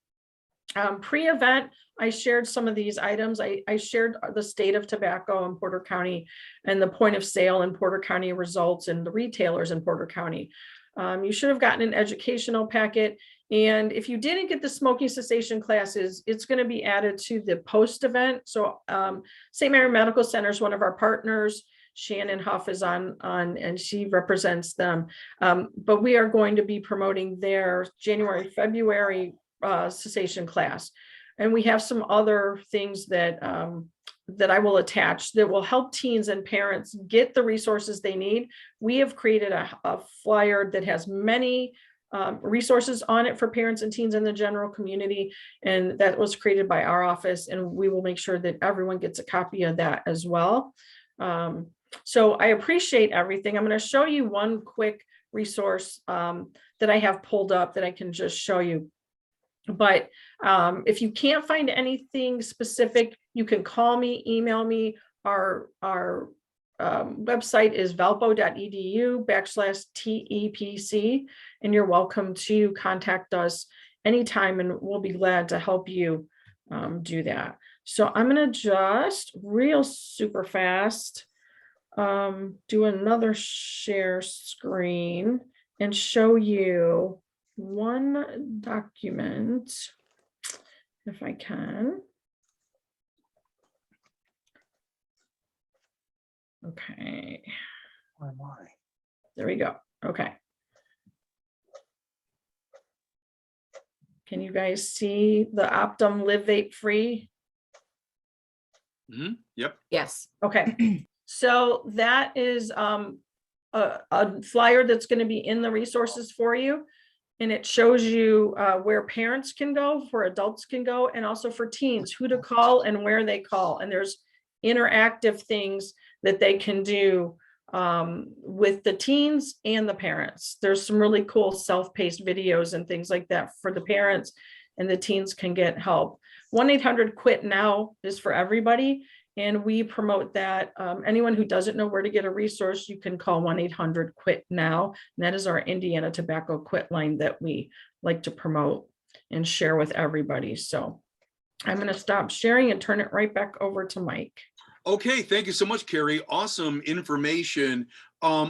Pre-event, I shared some of these items. I shared the state of tobacco in Porter County and the point of sale in Porter County results and the retailers in Porter County. You should have gotten an educational packet. And if you didn't get the smoking cessation classes, it's going to be added to the post event. So St. Mary Medical Center is one of our partners. Shannon Huff is on and she represents them. But we are going to be promoting their January, February cessation class. And we have some other things that that I will attach that will help teens and parents get the resources they need. We have created a flyer that has many resources on it for parents and teens in the general community. And that was created by our office. And we will make sure that everyone gets a copy of that as well. So I appreciate everything. I'm going to show you one quick resource that I have pulled up that I can just show you. But if you can't find anything specific, you can call me, email me. Our website is valpo.edu/TEPC, and you're welcome to contact us anytime, and we'll be glad to help you do that. So I'm going to just real super fast do another share screen and show you one document, if I can. Okay. Where am I? There we go. Okay. Can you guys see the Optum Live Vape Free? Yep. Yes. Okay. So that is a flyer that's going to be in the resources for you. And it shows you where parents can go, where adults can go, and also for teens, who to call and where they call. And there's interactive things that they can do with the teens and the parents. There's some really cool self-paced videos and things like that for the parents, and the teens can get help. 1-800-QUIT-NOW is for everybody, and we promote that. Anyone who doesn't know where to get a resource, you can call 1-800-QUIT-NOW, and that is our Indiana Tobacco Quit line that we like to promote and share with everybody. So I'm going to stop sharing and turn it right back over to Mike. Okay, thank you so much, Carrie. Awesome information.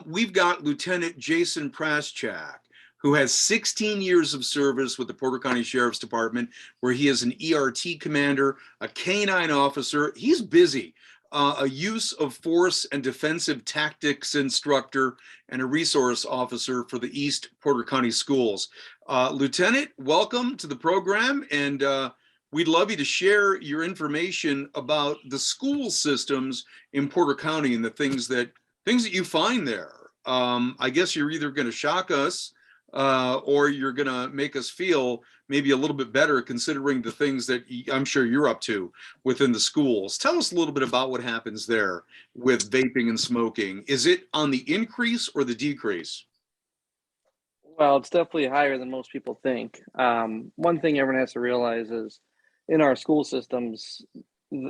We've got Lieutenant Jason Praschak, who has 16 years of service with the Porter County Sheriff's Department, where he is an ERT commander, a K-9 officer. He's busy, a use of force and defensive tactics instructor, and a resource officer for the East Porter County Schools. Lieutenant, welcome to the program, and we'd love you to share your information about the school systems in Porter County and the things that you find there. I guess you're either going to shock us or you're going to make us feel maybe a little bit better, considering the things that I'm sure you're up to within the schools. Tell us a little bit about what happens there with vaping and smoking. Is it on the increase or the decrease? Well, it's definitely higher than most people think. One thing everyone has to realize is in our school systems,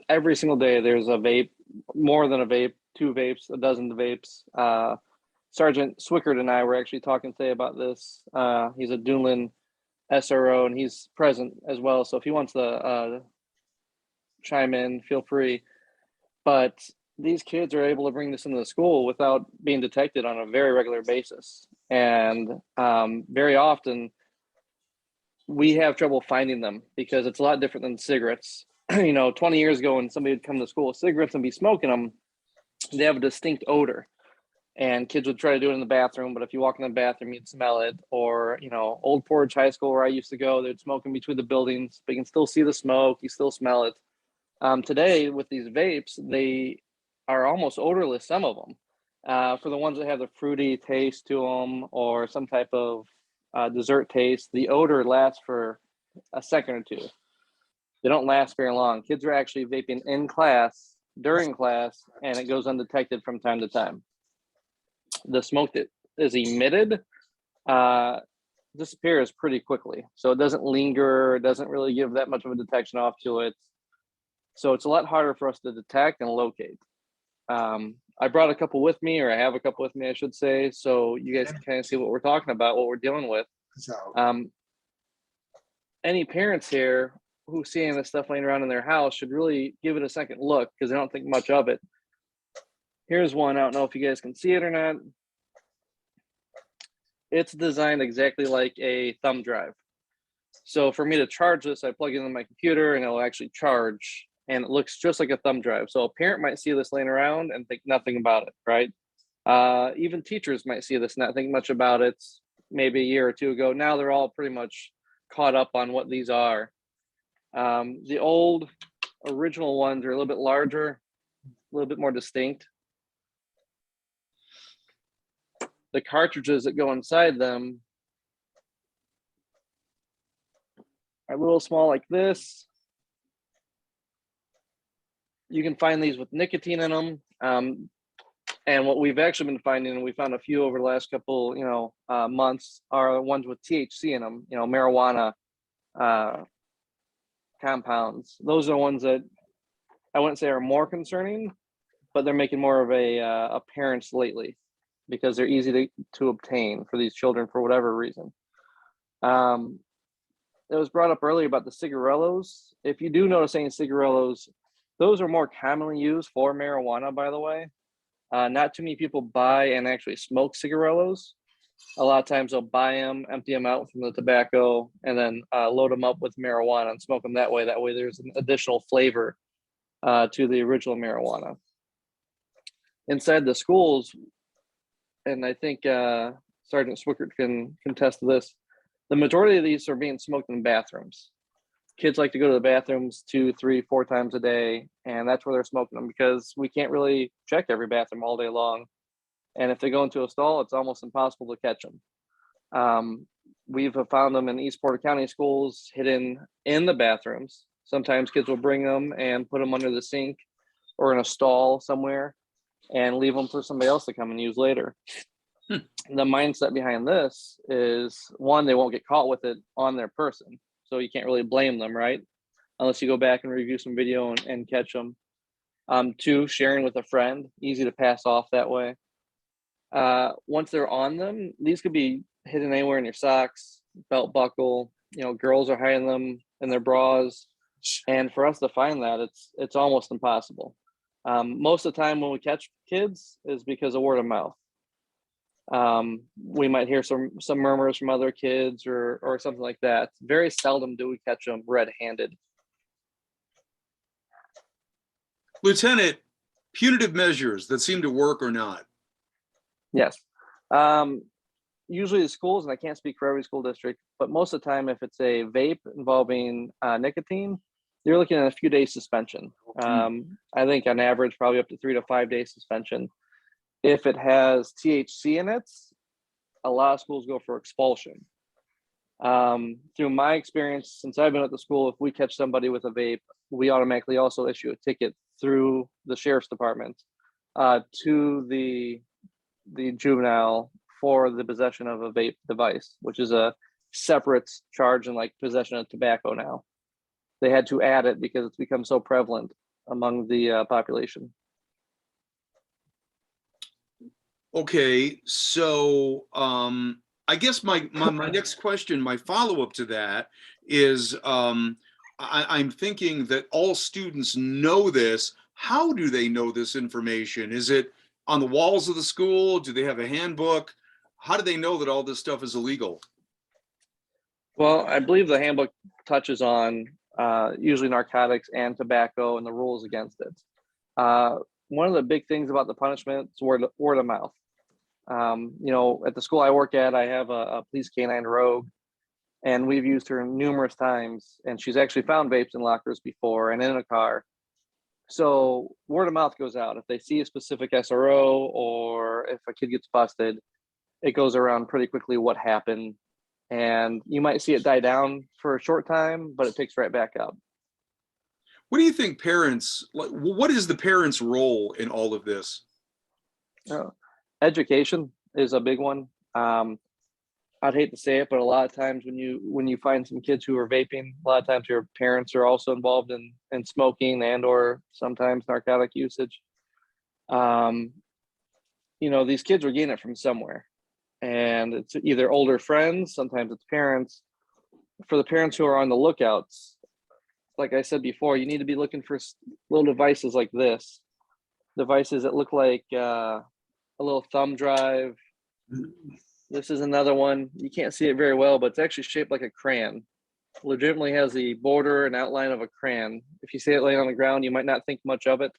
every single day there's a vape, more than a vape, 2 vapes, a dozen vapes. Sergeant Swickard and I were actually talking today about this. He's a Dunlin SRO, and he's present as well. So if he wants to chime in, feel free. But these kids are able to bring this into the school without being detected on a very regular basis. And very often we have trouble finding them because it's a lot different than cigarettes. 20 years ago when somebody would come to school with cigarettes and be smoking them, they have a distinct odor. And kids would try to do it in the bathroom, but if you walk in the bathroom, you'd smell it. Or, Old Portage High School, where I used to go, they'd smoke in between the buildings, but you can still see the smoke, you still smell it. Today, with these vapes, they are almost odorless, some of them. For the ones that have the fruity taste to them or some type of dessert taste, the odor lasts for a second or two. They don't last very long. Kids are actually vaping in class, during class, and it goes undetected from time to time. The smoke that is emitted disappears pretty quickly. So it doesn't linger, it doesn't really give that much of a detection off to it. So it's a lot harder for us to detect and locate. I brought a couple with me, or I have a couple with me, I should say, so you guys can kind of see what we're talking about, what we're dealing with. Any parents here who seeing this stuff laying around in their house should really give it a second look because they don't think much of it. Here's one. I don't know if you guys can see it or not. It's designed exactly like a thumb drive. So for me to charge this, I plug it into my computer and it'll actually charge, and it looks just like a thumb drive. So a parent might see this laying around and think nothing about it, right? Even teachers might see this and not think much about it maybe a year or two ago. Now they're all pretty much caught up on what these are. The old original ones are a little bit larger, a little bit more distinct. The cartridges that go inside them are a little small like this. You can find these with nicotine in them. And what we've actually been finding, and we found a few over the last couple, months, are ones with THC in them, marijuana compounds. Those are the ones that I wouldn't say are more concerning, but they're making more of a appearance lately because they're easy to obtain for these children for whatever reason. It was brought up earlier about the cigarillos. If you do notice any cigarillos, those are more commonly used for marijuana, by the way. Not too many people buy and actually smoke cigarillos. A lot of times they'll buy them, empty them out from the tobacco, and then load them up with marijuana and smoke them that way. That way there's an additional flavor to the original marijuana. Inside the schools, and I think Sergeant Swickert can contest to this, the majority of these are being smoked in bathrooms. Kids like to go to the bathrooms 2, 3, 4 times a day, and that's where they're smoking them because we can't really check every bathroom all day long. And if they go into a stall, it's almost impossible to catch them. We've found them in East Porter County schools hidden in the bathrooms. Sometimes kids will bring them and put them under the sink or in a stall somewhere and leave them for somebody else to come and use later. The mindset behind this is, one, they won't get caught with it on their person. So you can't really blame them, right? Unless you go back and review some video and catch them. 2, sharing with a friend, easy to pass off that way. Once they're on them, these could be hidden anywhere in your socks, belt buckle. Girls are hiding them in their bras, and for us to find that, it's almost impossible. Most of the time when we catch kids is because of word of mouth. We might hear some murmurs from other kids or something like that. Very seldom do we catch them red-handed. Lieutenant, punitive measures that seem to work or not? Yes. Usually the schools, and I can't speak for every school district, but most of the time, if it's a vape involving nicotine, you're looking at a few days suspension. I think on average, probably up to 3 to 5 days suspension. If it has THC in it, a lot of schools go for expulsion. Through my experience, since I've been at the school, if we catch somebody with a vape, we automatically also issue a ticket through the sheriff's department to the juvenile for the possession of a vape device, which is a separate charge than like possession of tobacco now. They had to add it because it's become so prevalent among the population. Okay, so I guess my next question, my follow-up to that is I'm thinking that all students know this. How do they know this information? Is it on the walls of the school? Do they have a handbook? How do they know that all this stuff is illegal? Well, I believe the handbook touches on usually narcotics and tobacco and the rules against it. One of the big things about the punishment is word of mouth. At the school I work at, I have a police canine rogue, and we've used her numerous times, and she's actually found vapes in lockers before and in a car. So word of mouth goes out. If they see a specific SRO or if a kid gets busted, it goes around pretty quickly what happened. And you might see it die down for a short time, but it picks right back up. What do you think what is the parents' role in all of this? Education is a big one. I'd hate to say it, but a lot of times when you find some kids who are vaping, a lot of times your parents are also involved in smoking and or sometimes narcotic usage. These kids are getting it from somewhere, and it's either older friends, sometimes it's parents. For the parents who are on the lookouts, like I said before, you need to be looking for little devices like this, devices that look like a little thumb drive. This is another one. You can't see it very well, but it's actually shaped like a crayon. Legitimately has the border and outline of a crayon. If you see it laying on the ground, you might not think much of it.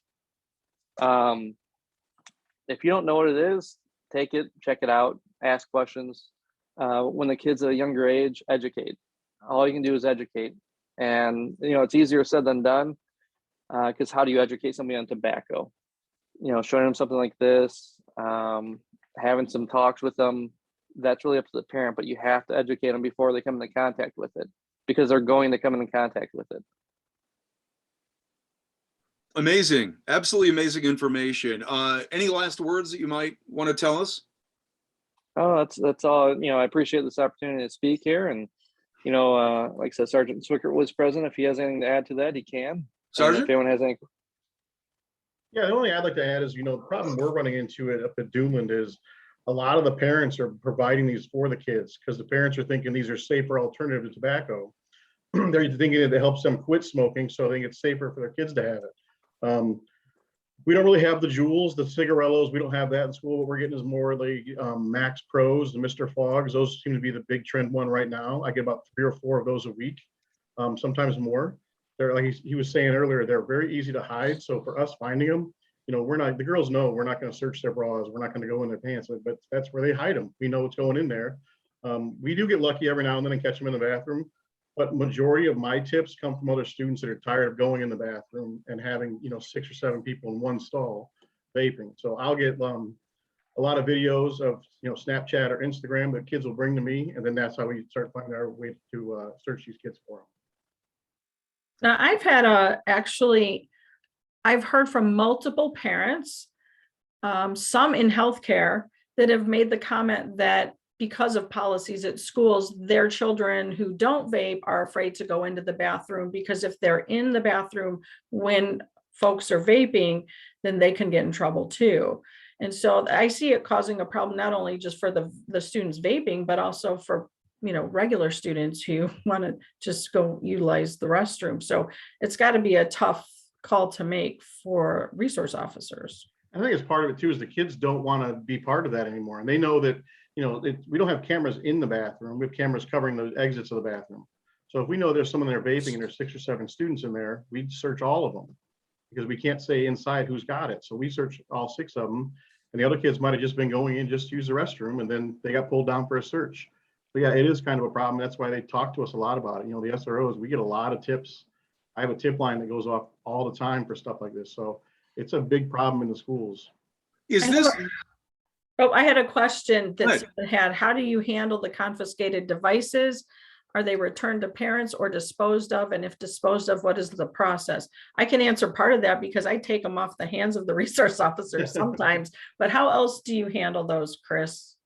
If you don't know what it is, take it, check it out, ask questions. When the kid's at a younger age, educate. All you can do is educate. And, it's easier said than done, because how do you educate somebody on tobacco? Showing them something like this, having some talks with them, that's really up to the parent, but you have to educate them before they come into contact with it, because they're going to come into contact with it. Amazing, absolutely amazing information. Any last words that you might want to tell us? Oh, that's all. I appreciate this opportunity to speak here, and like I said, Sergeant Swickert was present. If he has anything to add to that, he can. And Sergeant? if anyone has any, Yeah, the only thing I'd like to add is, the problem we're running into it up at Duneland is a lot of the parents are providing these for the kids because the parents are thinking these are safer alternative to tobacco. They're thinking that it helps them quit smoking, so they think it's safer for their kids to have it. We don't really have the Juuls, the cigarellos. We don't have that in school. What we're getting is more the Max Pros, the Mr. Fogs. Those seem to be the big trend one right now. I get about 3 or 4 of those a week, sometimes more. They're like he was saying earlier, they're very easy to hide. So for us finding them, we're not, the girls know we're not going to search their bras. We're not going to go in their pants, but that's where they hide them. We know what's going in there. We do get lucky every now and then and catch them in the bathroom. But majority of my tips come from other students that are tired of going in the bathroom and having, 6 or 7 people in one stall vaping. So I'll get a lot of videos of, Snapchat or Instagram that kids will bring to me. And then that's how we start finding our way to search these kids for them. Now, I've had I've heard from multiple parents, some in healthcare, that have made the comment that because of policies at schools, their children who don't vape are afraid to go into the bathroom because if they're in the bathroom when folks are vaping, then they can get in trouble too. And so I see it causing a problem, not only just for the students vaping, but also for regular students who want to just go utilize the restroom. So it's got to be a tough call to make for resource officers. I think it's part of it too, is the kids don't want to be part of that anymore. And they know that, we don't have cameras in the bathroom. We have cameras covering the exits of the bathroom. So if we know there's someone there vaping and there's 6 or 7 students in there, we'd search all of them because we can't say inside who's got it. So we search all 6 of them, and the other kids might've just been going in just to use the restroom and then they got pulled down for a search. But yeah, it is kind of a problem. That's why they talk to us a lot about it. The SROs, we get a lot of tips. I have a tip line that goes off all the time for stuff like this. So it's a big problem in the schools. I had a question that had, how do you handle the confiscated devices? Are they returned to parents or disposed of? And if disposed of, what is the process? I can answer part of that because I take them off the hands of the resource officers sometimes, but how else do you handle those, Chris?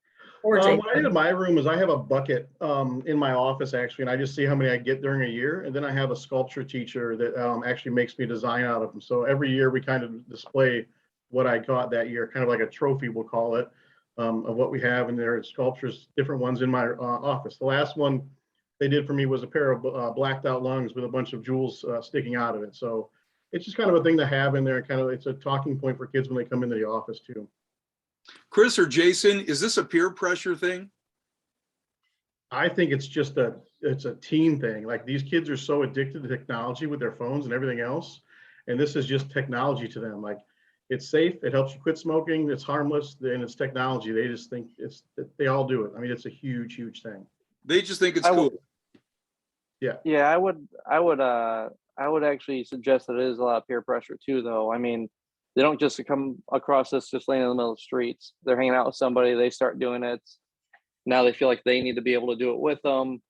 Or what I do in my room is I have a bucket in my office actually, and I just see how many I get during a year. And then I have a sculpture teacher that actually makes me design out of them. So every year we kind of display what I got that year, kind of like a trophy, we'll call it, of what we have. And there are sculptures, different ones in my office. The last one they did for me was a pair of blacked out lungs with a bunch of jewels sticking out of it. So it's just kind of a thing to have in there. Kind of, it's a talking point for kids when they come into the office too. Chris or Jason, is this a peer pressure thing? I think it's just it's a teen thing. Like these kids are so addicted to technology with their phones and everything else. And this is just technology to them. Like it's safe, it helps you quit smoking, it's harmless, and it's technology. They just think they all do it. I mean, it's a huge, huge thing. They just think it's cool. Yeah, I would actually suggest that it is a lot of peer pressure too, though. I mean, they don't just come across this just laying in the middle of the streets. They're hanging out with somebody, they start doing it. Now they feel like they need to be able to do it with them.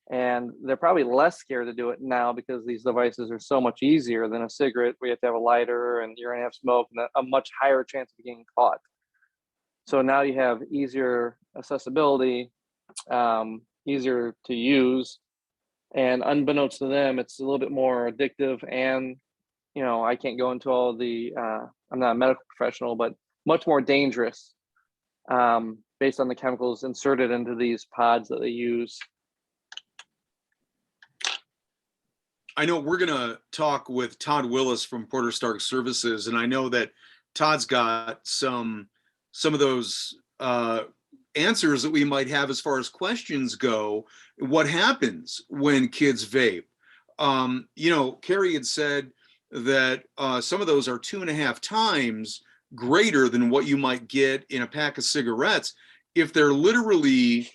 And they're probably less scared to do it now because these devices are so much easier than a cigarette where you have to have a lighter and you're gonna have smoke and a much higher chance of getting caught. So now you have easier accessibility, easier to use. And unbeknownst to them, it's a little bit more addictive. And, I can't go into all the, I'm not a medical professional, but much more dangerous based on the chemicals inserted into these pods that they use. I know we're going to talk with Todd Willis from Porter Stark Services, and I know that Todd's got some of those answers that we might have as far as questions go. What happens when kids vape? Carrie had said that some of those are 2.5 times greater than what you might get in a pack of cigarettes if they're literally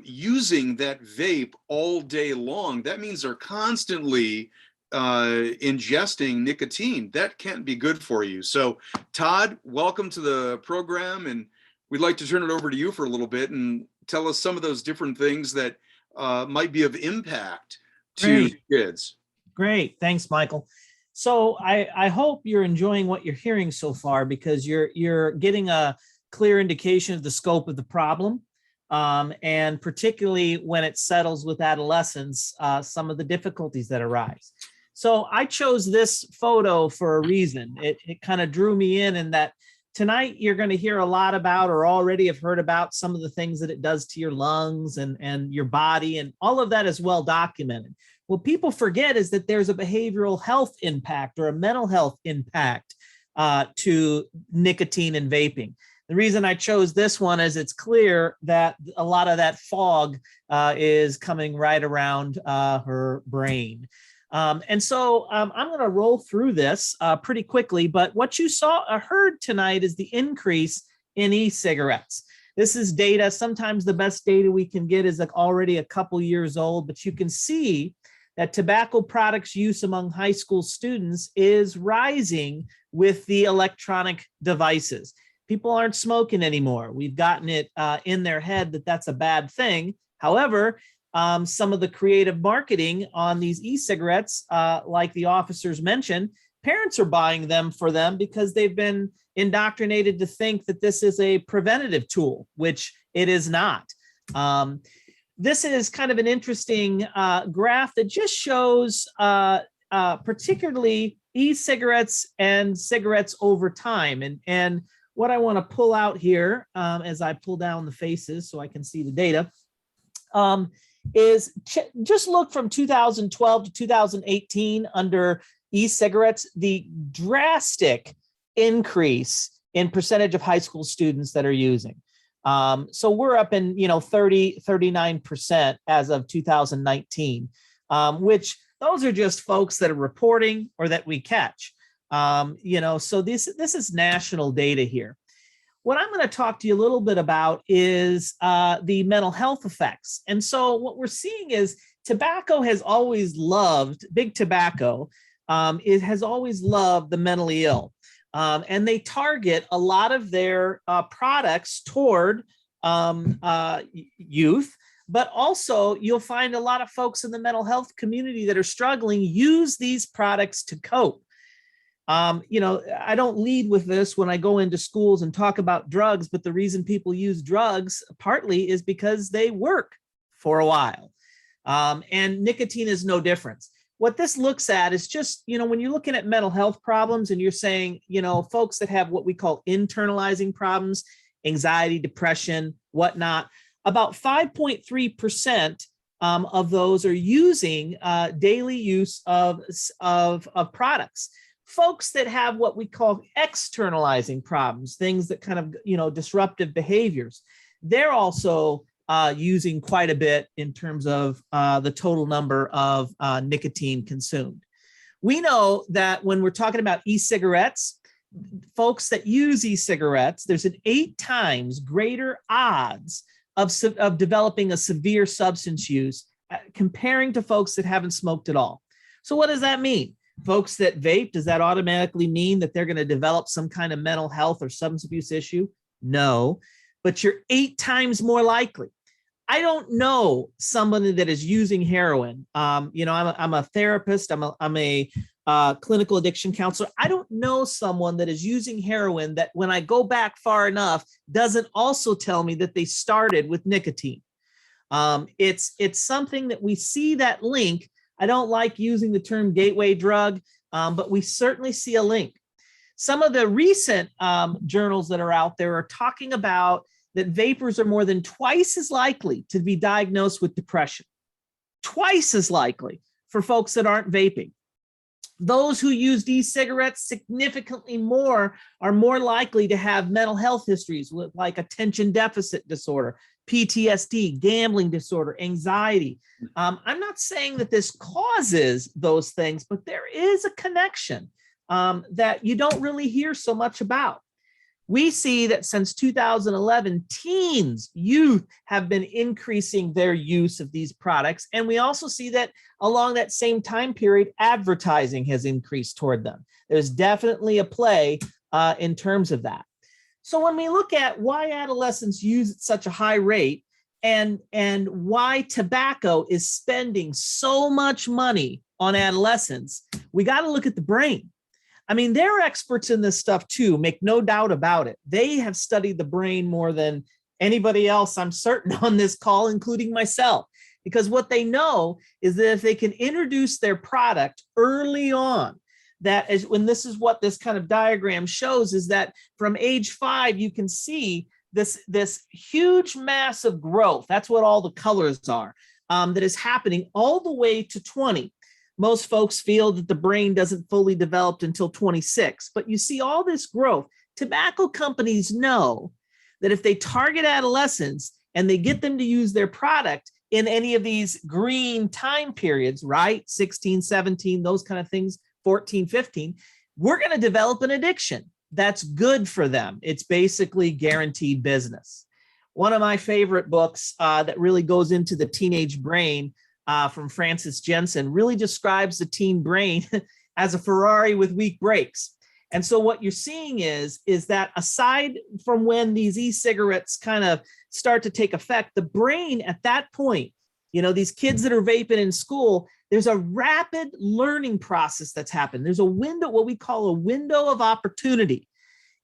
using that vape all day long. That means they're constantly ingesting nicotine. That can't be good for you. So Todd, welcome to the program, and we'd like to turn it over to you for a little bit and tell us some of those different things that might be of impact to kids. Great. Thanks, Michael. So I hope you're enjoying what you're hearing so far, because you're getting a clear indication of the scope of the problem. And particularly when it settles with adolescents, some of the difficulties that arise. So I chose this photo for a reason. It kind of drew me in that tonight you're going to hear a lot about, or already have heard about, some of the things that it does to your lungs and your body, and all of that is well documented. What people forget is that there's a behavioral health impact or a mental health impact to nicotine and vaping. The reason I chose this one is it's clear that a lot of that fog is coming right around her brain. And so I'm going to roll through this pretty quickly, but what you heard tonight is the increase in e-cigarettes. This is data. Sometimes the best data we can get is like already a couple years old, but you can see that tobacco products use among high school students is rising with the electronic devices. People aren't smoking anymore. We've gotten it in their head that that's a bad thing. However, some of the creative marketing on these e-cigarettes, like the officers mentioned, parents are buying them for them because they've been indoctrinated to think that this is a preventative tool, which it is not. This is kind of an interesting graph that just shows particularly e-cigarettes and cigarettes over time. And what I want to pull out here as I pull down the faces so I can see the data is just look from 2012 to 2018 under e-cigarettes, the drastic increase in percentage of high school students that are using. So we're up in, 39% as of 2019, which those are just folks that are reporting or that we catch. So this is national data here. What I'm going to talk to you a little bit about is the mental health effects. And so what we're seeing is tobacco has always loved, big tobacco, it has always loved the mentally ill. And they target a lot of their products toward youth, but also you'll find a lot of folks in the mental health community that are struggling use these products to cope. I don't lead with this when I go into schools and talk about drugs, but the reason people use drugs partly is because they work for a while. And nicotine is no different. What this looks at is just, when you're looking at mental health problems and you're saying, folks that have what we call internalizing problems, anxiety, depression, whatnot, about 5.3% of those are using daily use of products. Folks that have what we call externalizing problems, things that kind of, disruptive behaviors, they're also using quite a bit in terms of the total number of nicotine consumed. We know that when we're talking about e-cigarettes, folks that use e-cigarettes, there's an 8 times greater odds of developing a severe substance use comparing to folks that haven't smoked at all. So what does that mean? Folks that vape, does that automatically mean that they're going to develop some kind of mental health or substance abuse issue? No, but you're 8 times more likely. I don't know somebody that is using heroin. I'm a therapist. I'm a clinical addiction counselor. I don't know someone that is using heroin that when I go back far enough doesn't also tell me that they started with nicotine. It's something that we see that link. I don't like using the term gateway drug, but we certainly see a link. Some of the recent journals that are out there are talking about that vapors are more than twice as likely to be diagnosed with depression, twice as likely for folks that aren't vaping. Those who use e-cigarettes significantly more are more likely to have mental health histories like attention deficit disorder, PTSD, gambling disorder, anxiety. I'm not saying that this causes those things, but there is a connection that you don't really hear so much about. We see that since 2011, teens, youth have been increasing their use of these products. And we also see that along that same time period, advertising has increased toward them. There's definitely a play in terms of that. So when we look at why adolescents use at such a high rate and why tobacco is spending so much money on adolescents, we got to look at the brain. I mean, they're experts in this stuff too, make no doubt about it. They have studied the brain more than anybody else, I'm certain, on this call, including myself, because what they know is that if they can introduce their product early on, that is when this is what this kind of diagram shows, is that from age 5, you can see this huge mass of growth. That's what all the colors are, that is happening all the way to 20. Most folks feel that the brain doesn't fully develop until 26, but you see all this growth. Tobacco companies know that if they target adolescents and they get them to use their product in any of these green time periods, right? 16, 17, those kind of things, 14, 15, we're going to develop an addiction that's good for them. It's basically guaranteed business. One of my favorite books that really goes into the teenage brain from Francis Jensen really describes the teen brain as a Ferrari with weak brakes. And so what you're seeing is that aside from when these e-cigarettes kind of start to take effect, the brain at that point, you know, these kids that are vaping in school, there's a rapid learning process that's happened. There's a window, what we call a window of opportunity.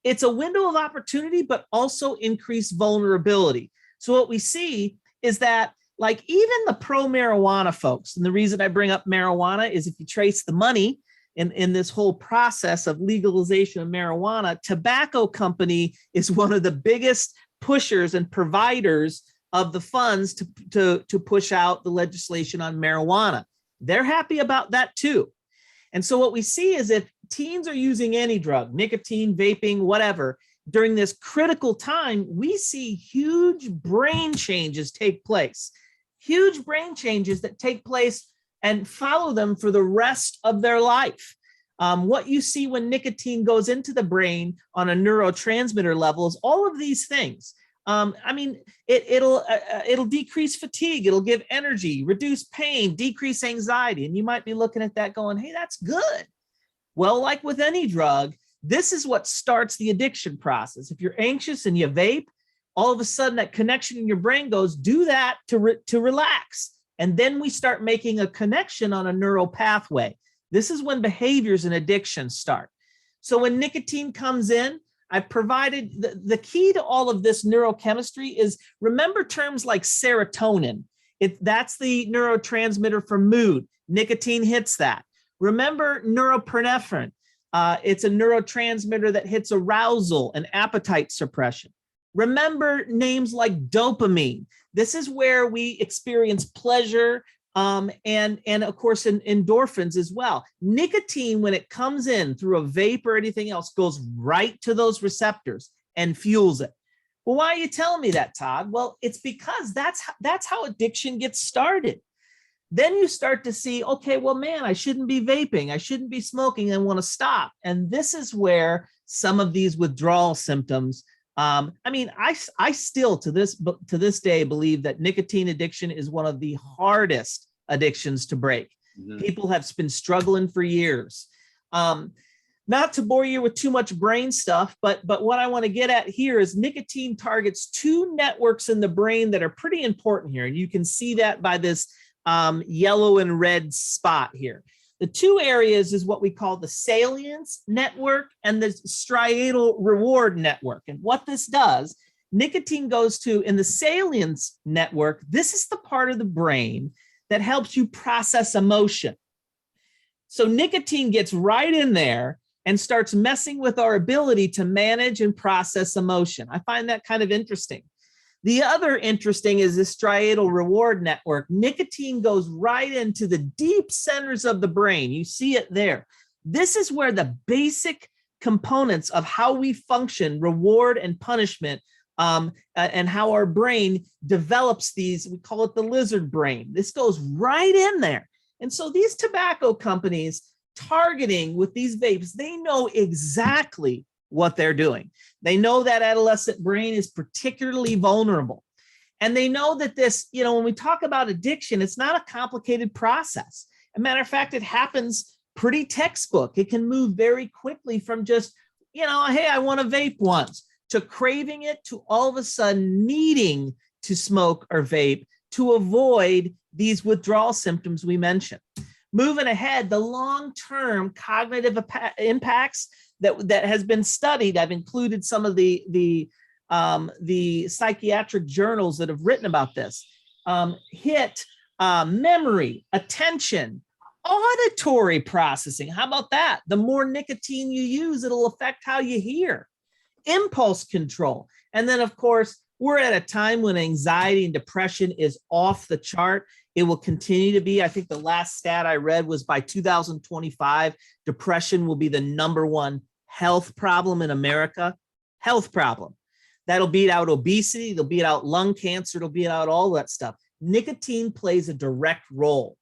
It's a window of opportunity, but also increased vulnerability. So what we see is that, like, even the pro-marijuana folks, and the reason I bring up marijuana is if you trace the money in this whole process of legalization of marijuana, tobacco company is one of the biggest pushers and providers of the funds to push out the legislation on marijuana. They're happy about that too. And so what we see is if teens are using any drug, nicotine, vaping, whatever, during this critical time, we see huge brain changes take place, huge brain changes that take place and follow them for the rest of their life. What you see when nicotine goes into the brain on a neurotransmitter level is all of these things. I mean, it'll decrease fatigue, it'll give energy, reduce pain, decrease anxiety. And you might be looking at that going, hey, that's good. Well, like with any drug, this is what starts the addiction process. If you're anxious and you vape, all of a sudden that connection in your brain goes, do that to relax. And then we start making a connection on a neural pathway. This is when behaviors and addictions start. So when nicotine comes in, I provided the key to all of this neurochemistry is remember terms like serotonin. That's the neurotransmitter for mood. Nicotine hits that. Remember norepinephrine. It's a neurotransmitter that hits arousal and appetite suppression. Remember names like dopamine. This is where we experience pleasure and of course endorphins as well. Nicotine, when it comes in through a vape or anything else, goes right to those receptors and fuels it. Well, why are you telling me that, Todd? Well, it's because that's how addiction gets started. Then you start to see, okay, well, man, I shouldn't be vaping. I shouldn't be smoking. I want to stop. And this is where some of these withdrawal symptoms, I mean, I still to this day believe that nicotine addiction is one of the hardest addictions to break. Mm-hmm. People have been struggling for years. Not to bore you with too much brain stuff, but what I want to get at here is nicotine targets two networks in the brain that are pretty important here. And you can see that by this yellow and red spot here. The two areas is what we call the salience network and the striatal reward network. And what this does, nicotine goes to, in the salience network, this is the part of the brain that helps you process emotion. So nicotine gets right in there and starts messing with our ability to manage and process emotion. I find that kind of interesting. The other interesting is the striatal reward network. Nicotine goes right into the deep centers of the brain. You see it there. This is where the basic components of how we function, reward and punishment, and how our brain develops these, we call it the lizard brain. This goes right in there. And so these tobacco companies targeting with these vapes, they know exactly what they're doing. They know that adolescent brain is particularly vulnerable. And they know that this, you know, when we talk about addiction, it's not a complicated process. As a matter of fact, it happens pretty textbook. It can move very quickly from just, you know, hey, I want to vape once, to craving it, to all of a sudden needing to smoke or vape to avoid these withdrawal symptoms we mentioned. moving ahead, the long-term cognitive impacts that has been studied. I've included some of the psychiatric journals that have written about this. Hit memory, attention, auditory processing. How about that? The more nicotine you use, it'll affect how you hear. Impulse control. And then, of course, we're at a time when anxiety and depression is off the chart. It will continue to be. I think the last stat I read was by 2025, depression will be the #1 health problem in America. Health problem. That'll beat out obesity. It'll beat out lung cancer. It'll beat out all that stuff. Nicotine plays a direct role.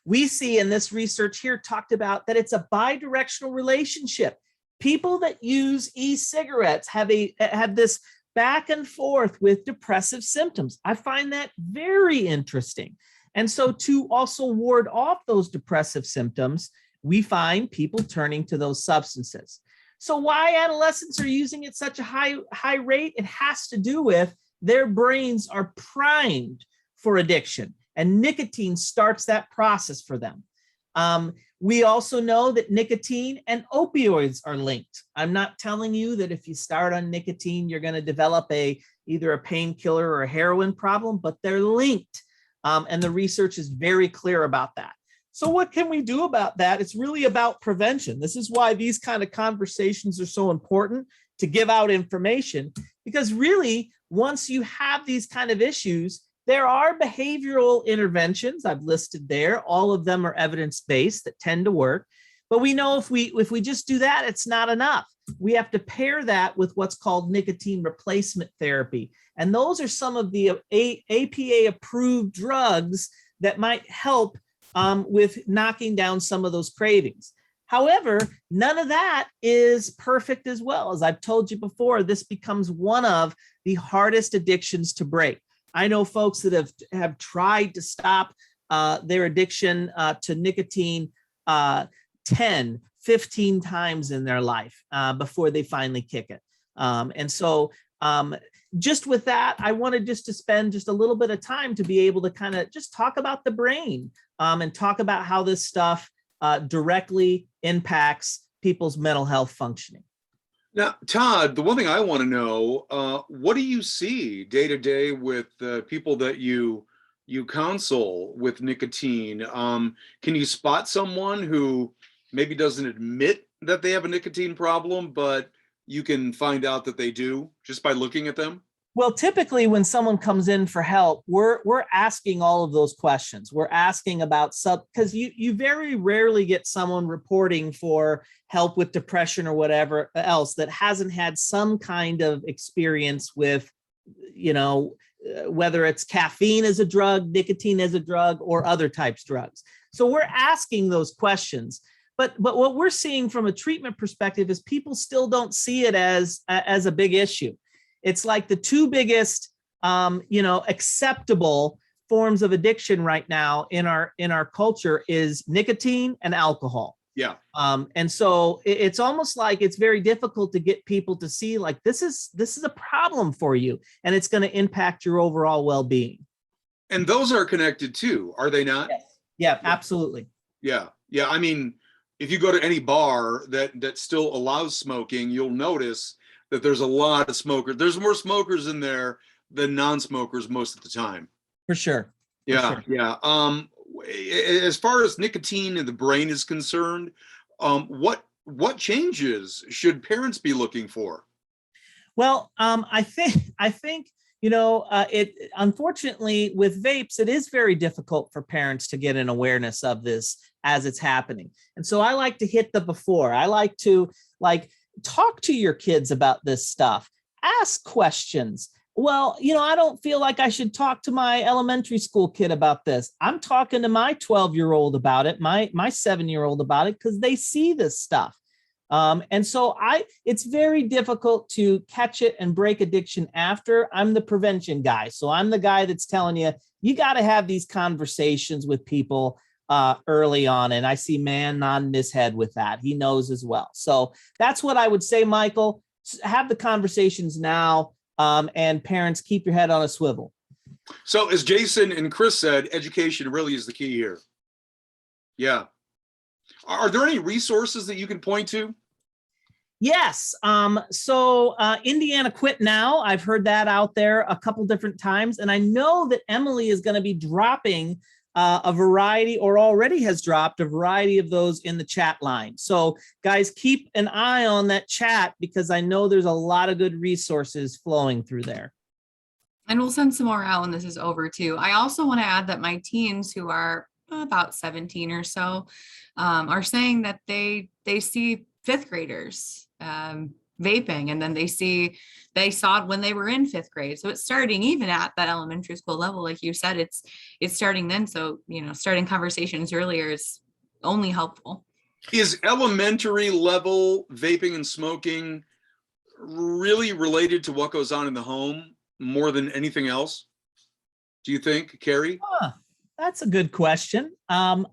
We see in this research here talked about that it's a bidirectional relationship. People that use e-cigarettes have this back and forth with depressive symptoms. I find that very interesting. And so to also ward off those depressive symptoms, we find people turning to those substances. So why adolescents are using it such a high rate? It has to do with their brains are primed for addiction, and nicotine starts that process for them. We also know that nicotine and opioids are linked. I'm not telling you that if you start on nicotine, you're going to develop either a painkiller or a heroin problem, but they're linked. And the research is very clear about that. So what can we do about that? It's really about prevention. This is why these kind of conversations are so important, to give out information, because really, once you have these kind of issues, there are behavioral interventions I've listed there. All of them are evidence-based that tend to work. But we know if we just do that, it's not enough. We have to pair that with what's called nicotine replacement therapy. And those are some of the APA-approved drugs that might help with knocking down some of those cravings. However, none of that is perfect as well. As I've told you before, this becomes one of the hardest addictions to break. I know folks that have tried to stop their addiction to nicotine 10, 15 times in their life before they finally kick it. And so just with that, I wanted just to spend just a little bit of time to be able to kind of just talk about the brain and talk about how this stuff directly impacts people's mental health functioning. Now, Todd, the one thing I want to know, what do you see day to day with people that you counsel with nicotine? Can you spot someone who maybe doesn't admit that they have a nicotine problem, but you can find out that they do just by looking at them? Well, typically when someone comes in for help, we're asking all of those questions. We're asking about because you very rarely get someone reporting for help with depression or whatever else that hasn't had some kind of experience with, whether it's caffeine as a drug, nicotine as a drug, or other types of drugs. So we're asking those questions. But what we're seeing from a treatment perspective is people still don't see it as a big issue. It's like the two biggest, acceptable forms of addiction right now in our culture is nicotine and alcohol. Yeah. And so it's almost like it's very difficult to get people to see like this is a problem for you, and it's going to impact your overall well-being. And those are connected too, are they not? Yes. Yeah, absolutely. Yeah. Yeah. I mean, if you go to any bar that still allows smoking, you'll notice that there's a lot of smokers. There's more smokers in there than non-smokers most of the time. For sure. Yeah, yeah. As far as nicotine in the brain is concerned, what changes should parents be looking for? Well, I think it unfortunately with vapes, it is very difficult for parents to get an awareness of this as it's happening. And so I like to hit the before. I like to talk to your kids about this stuff. Ask questions. Well, I don't feel like I should talk to my elementary school kid about this. I'm talking to my 12-year-old about it, my 7-year-old about it, because they see this stuff. And so it's very difficult to catch it and break addiction after. I'm the prevention guy. So I'm the guy that's telling you got to have these conversations with people early on. And I see man nodding his head with that. He knows as well. So that's what I would say, Michael. Have the conversations now, and parents, keep your head on a swivel. So as Jason and Chris said, education really is the key here. Yeah. Are there any resources that you can point to? Yes. So Indiana Quit Now, I've heard that out there a couple different times. And I know that Emily is going to be dropping a variety, or already has dropped a variety of those in the chat line. So guys, keep an eye on that chat, because I know there's a lot of good resources flowing through there. And we'll send some more out when this is over too. I also want to add that my teens, who are about 17 or so, are saying that they see fifth graders vaping, and then they saw it when they were in fifth grade. So it's starting even at that elementary school level, like you said, it's starting then. So, you know, starting conversations earlier is only helpful. Is elementary level vaping and smoking really related to what goes on in the home more than anything else? Do you think, Carrie? That's a good question. I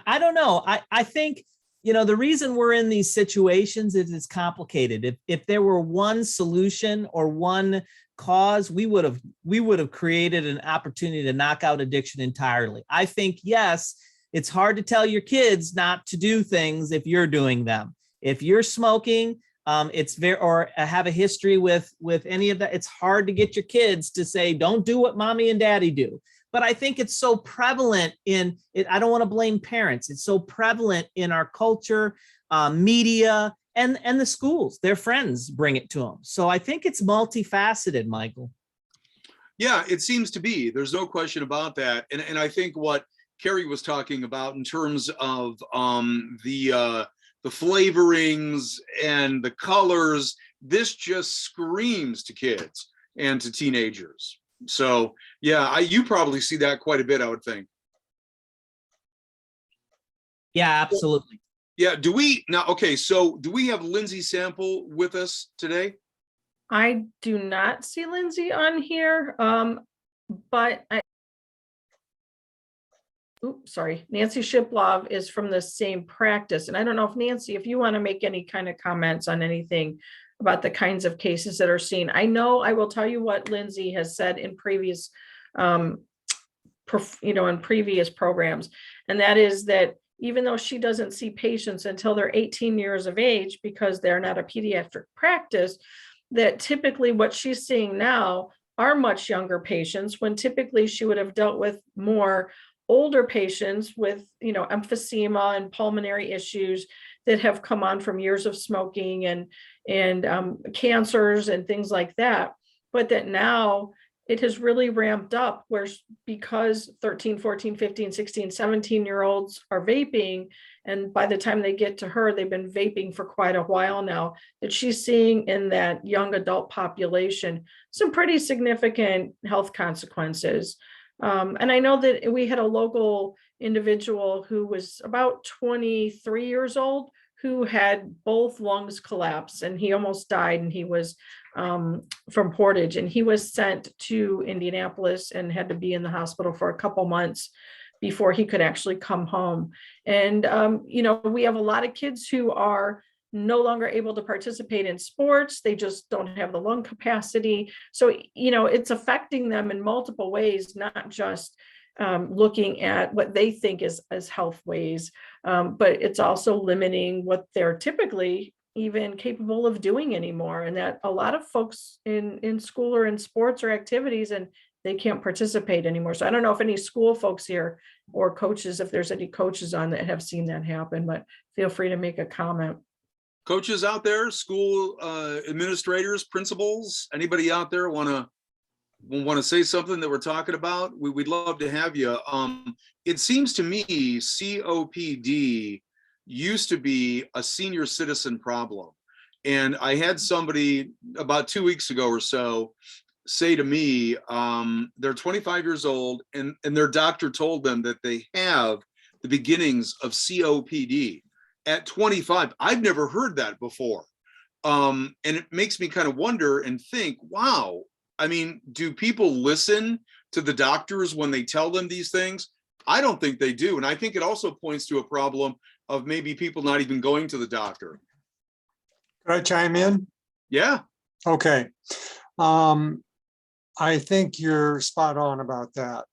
don't know. I think, you know, the reason we're in these situations is it's complicated. If there were one solution or one cause, we would have created an opportunity to knock out addiction entirely. I think, yes, it's hard to tell your kids not to do things if you're doing them. If you're smoking, it's very, or have a history with any of that, it's hard to get your kids to say, don't do what mommy and daddy do. But I think it's so prevalent in it. I don't want to blame parents. It's so prevalent in our culture, media, and the schools. Their friends bring it to them. So I think it's multifaceted, Michael. Yeah, it seems to be. There's no question about that. And I think what Carrie was talking about in terms of the flavorings and the colors, this just screams to kids and to teenagers. So yeah, you probably see that quite a bit, I would think. Yeah, absolutely. Yeah, do we now? Okay, so do we have Lindsay Sample with us today? I do not see Lindsay on here, but sorry, Nancy Shiplov is from the same practice. And I don't know if Nancy, if you want to make any kind of comments on anything about the kinds of cases that are seen. I know I will tell you what Lindsay has said in previous, in previous programs. And that is that even though she doesn't see patients until they're 18 years of age, because they're not a pediatric practice, that typically what she's seeing now are much younger patients, when typically she would have dealt with more older patients with, emphysema and pulmonary issues that have come on from years of smoking and cancers and things like that. But that now it has really ramped up, where because 13, 14, 15, 16, 17-year-olds are vaping, and by the time they get to her, they've been vaping for quite a while now, that she's seeing in that young adult population some pretty significant health consequences. And I know that we had a local individual who was about 23 years old who had both lungs collapse, and he almost died, and he was from Portage, and he was sent to Indianapolis and had to be in the hospital for a couple months before he could actually come home. And, we have a lot of kids who are no longer able to participate in sports. They just don't have the lung capacity. So, it's affecting them in multiple ways, not just looking at what they think is as health ways, but it's also limiting what they're typically even capable of doing anymore. And that a lot of folks in school or in sports or activities, and they can't participate anymore. So I don't know if any school folks here or coaches, if there's any coaches on that have seen that happen, but feel free to make a comment. Coaches out there, school administrators, principals, anybody out there want to say something that we're talking about? We'd love to have you. It seems to me COPD used to be a senior citizen problem. And I had somebody about 2 weeks ago or so say to me, they're 25 years old and their doctor told them that they have the beginnings of COPD at 25. I've never heard that before. And it makes me kind of wonder and think, wow, I mean, do people listen to the doctors when they tell them these things? I don't think they do. And I think it also points to a problem of maybe people not even going to the doctor. Could I chime in? Yeah. Okay. I think you're spot on about that.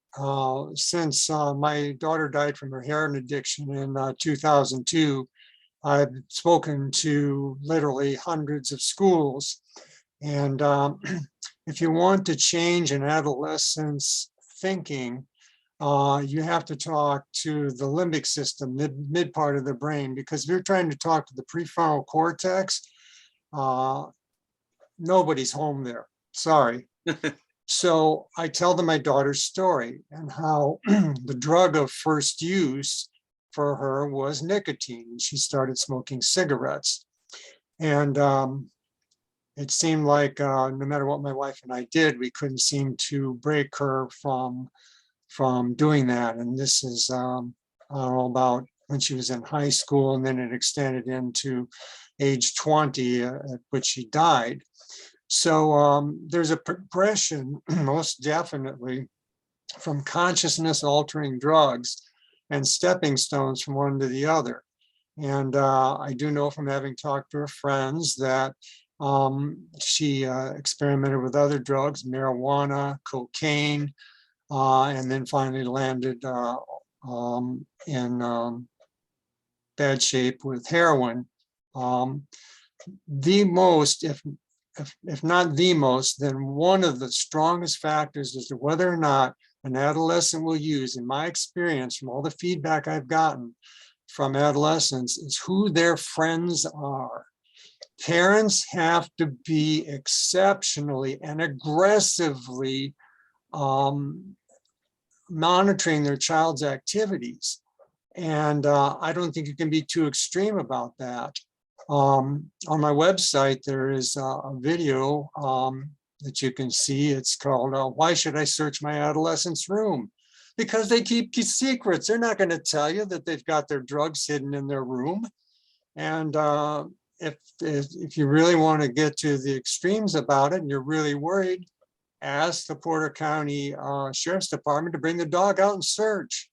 since my daughter died from her heroin addiction in 2002, I've spoken to literally hundreds of schools. And if you want to change an adolescent's thinking, you have to talk to the limbic system, mid part of the brain, because if you're trying to talk to the prefrontal cortex, nobody's home there. Sorry. So I tell them my daughter's story and how the drug of first use for her was nicotine. She started smoking cigarettes. And it seemed like no matter what my wife and I did, we couldn't seem to break her from doing that. And this is about when she was in high school, and then it extended into age 20, at which she died. So there's a progression, most definitely, from consciousness altering drugs and stepping stones from one to the other. And I do know from having talked to her friends that she experimented with other drugs, marijuana, cocaine, and then finally landed in bad shape with heroin. The most, if not the most, then one of the strongest factors as to whether or not an adolescent will use, in my experience, from all the feedback I've gotten from adolescents, is who their friends are. Parents have to be exceptionally and aggressively monitoring their child's activities. And I don't think you can be too extreme about that. On my website, there is a video that you can see. It's called, Why Should I Search My Adolescent's Room? Because they keep secrets. They're not going to tell you that they've got their drugs hidden in their room. And if you really want to get to the extremes about it and you're really worried, ask the Porter County Sheriff's Department to bring the dog out and search.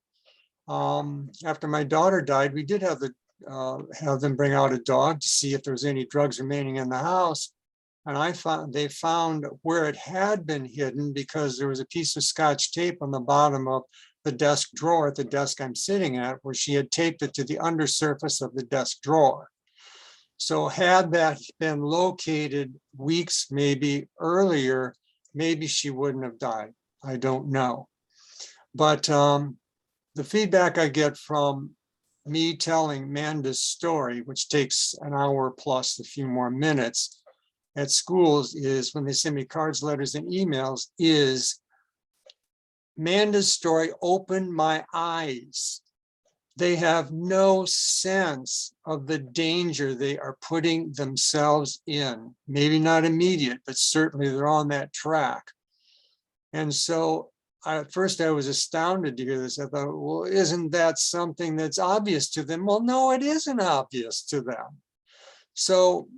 After my daughter died, we did have them bring out a dog to see if there was any drugs remaining in the house. And they found where it had been hidden, because there was a piece of Scotch tape on the bottom of the desk drawer at the desk I'm sitting at, where she had taped it to the undersurface of the desk drawer. So had that been located weeks, maybe earlier, maybe she wouldn't have died. I don't know. But the feedback I get from me telling Manda's story, which takes an hour plus a few more minutes at schools, is when they send me cards, letters, and emails, is Manda's story opened my eyes. They have no sense of the danger they are putting themselves in. Maybe not immediate, but certainly they're on that track. And so at first I was astounded to hear this. I thought, well, isn't that something that's obvious to them? Well, no, it isn't obvious to them. So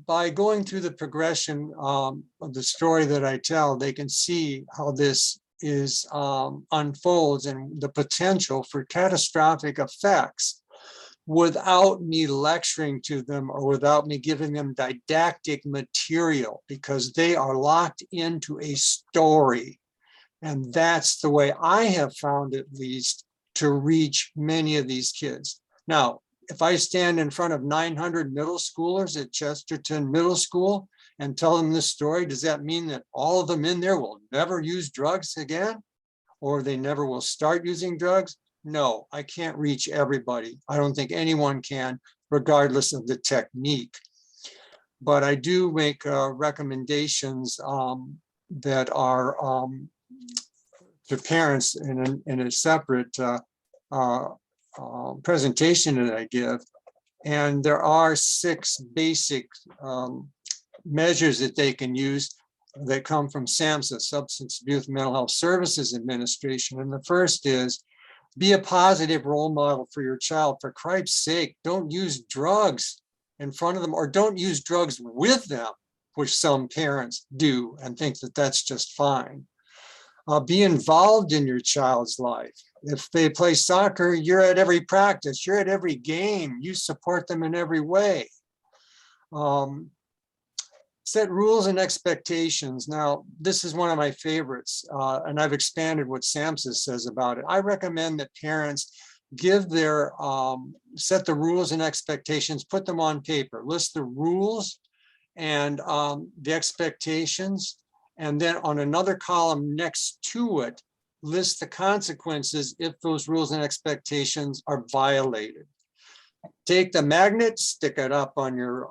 by going through the progression of the story that I tell, they can see how this is unfolds and the potential for catastrophic effects without me lecturing to them or without me giving them didactic material, because they are locked into a story. And that's the way I have found, at least, to reach many of these kids. Now, if I stand in front of 900 middle schoolers at Chesterton Middle School and tell them this story, does that mean that all of them in there will never use drugs again? Or they never will start using drugs? No, I can't reach everybody. I don't think anyone can, regardless of the technique. But I do make recommendations that are to parents in a separate presentation that I give. And there are 6 basic measures that they can use that come from SAMHSA, Substance Abuse Mental Health Services Administration. And the first is, be a positive role model for your child. For Christ's sake, don't use drugs in front of them, or don't use drugs with them, which some parents do and think that that's just fine. Be involved in your child's life. If they play soccer, you're at every practice, you're at every game, you support them in every way. Set rules and expectations. Now, this is one of my favorites, and I've expanded what Samson says about it. I recommend that parents give their, set the rules and expectations, put them on paper, list the rules and the expectations, and then on another column next to it, list the consequences if those rules and expectations are violated. Take the magnet, stick it up on your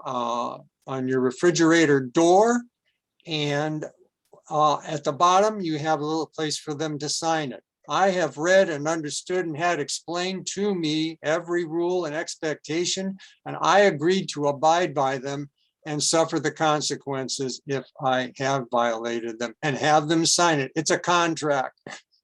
refrigerator door, and at the bottom, you have a little place for them to sign it. I have read and understood and had explained to me every rule and expectation, and I agreed to abide by them and suffer the consequences if I have violated them, and have them sign it. It's a contract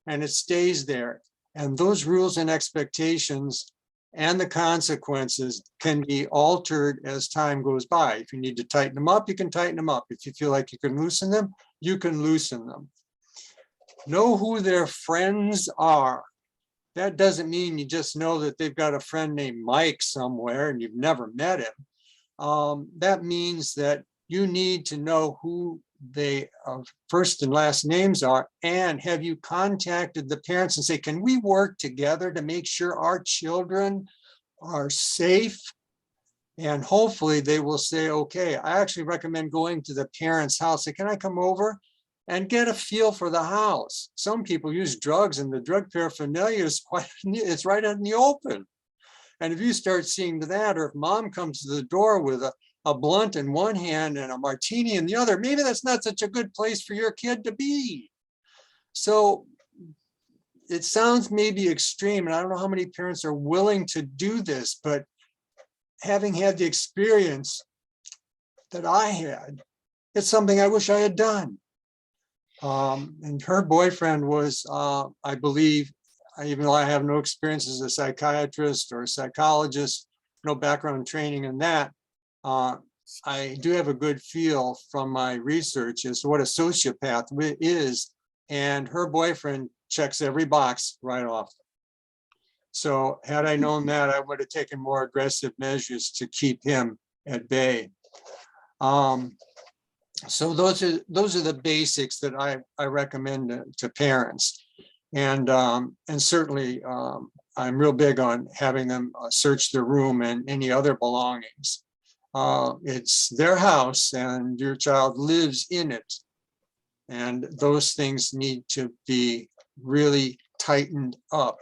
and it stays there. And those rules and expectations and the consequences can be altered as time goes by. If you need to tighten them up, you can tighten them up. If you feel like you can loosen them, you can loosen them. Know who their friends are. That doesn't mean you just know that they've got a friend named Mike somewhere and you've never met him. That means that you need to know who they first and last names are, and have you contacted the parents and say, can we work together to make sure our children are safe? And hopefully they will say, okay. I actually recommend going to the parents' house. Say, can I come over and get a feel for the house? Some people use drugs, and the drug paraphernalia is it's right out in the open. And if you start seeing that, or if mom comes to the door with a blunt in one hand and a martini in the other, maybe that's not such a good place for your kid to be. So it sounds maybe extreme, and I don't know how many parents are willing to do this, but having had the experience that I had, it's something I wish I had done. And her boyfriend was, I believe, even though I have no experience as a psychiatrist or a psychologist, no background training in that, I do have a good feel from my research as to what a sociopath is, and her boyfriend checks every box right off. So had I known that, I would have taken more aggressive measures to keep him at bay. So those are the basics that I recommend to parents, and certainly I'm real big on having them search their room and any other belongings. It's their house and your child lives in it, and those things need to be really tightened up.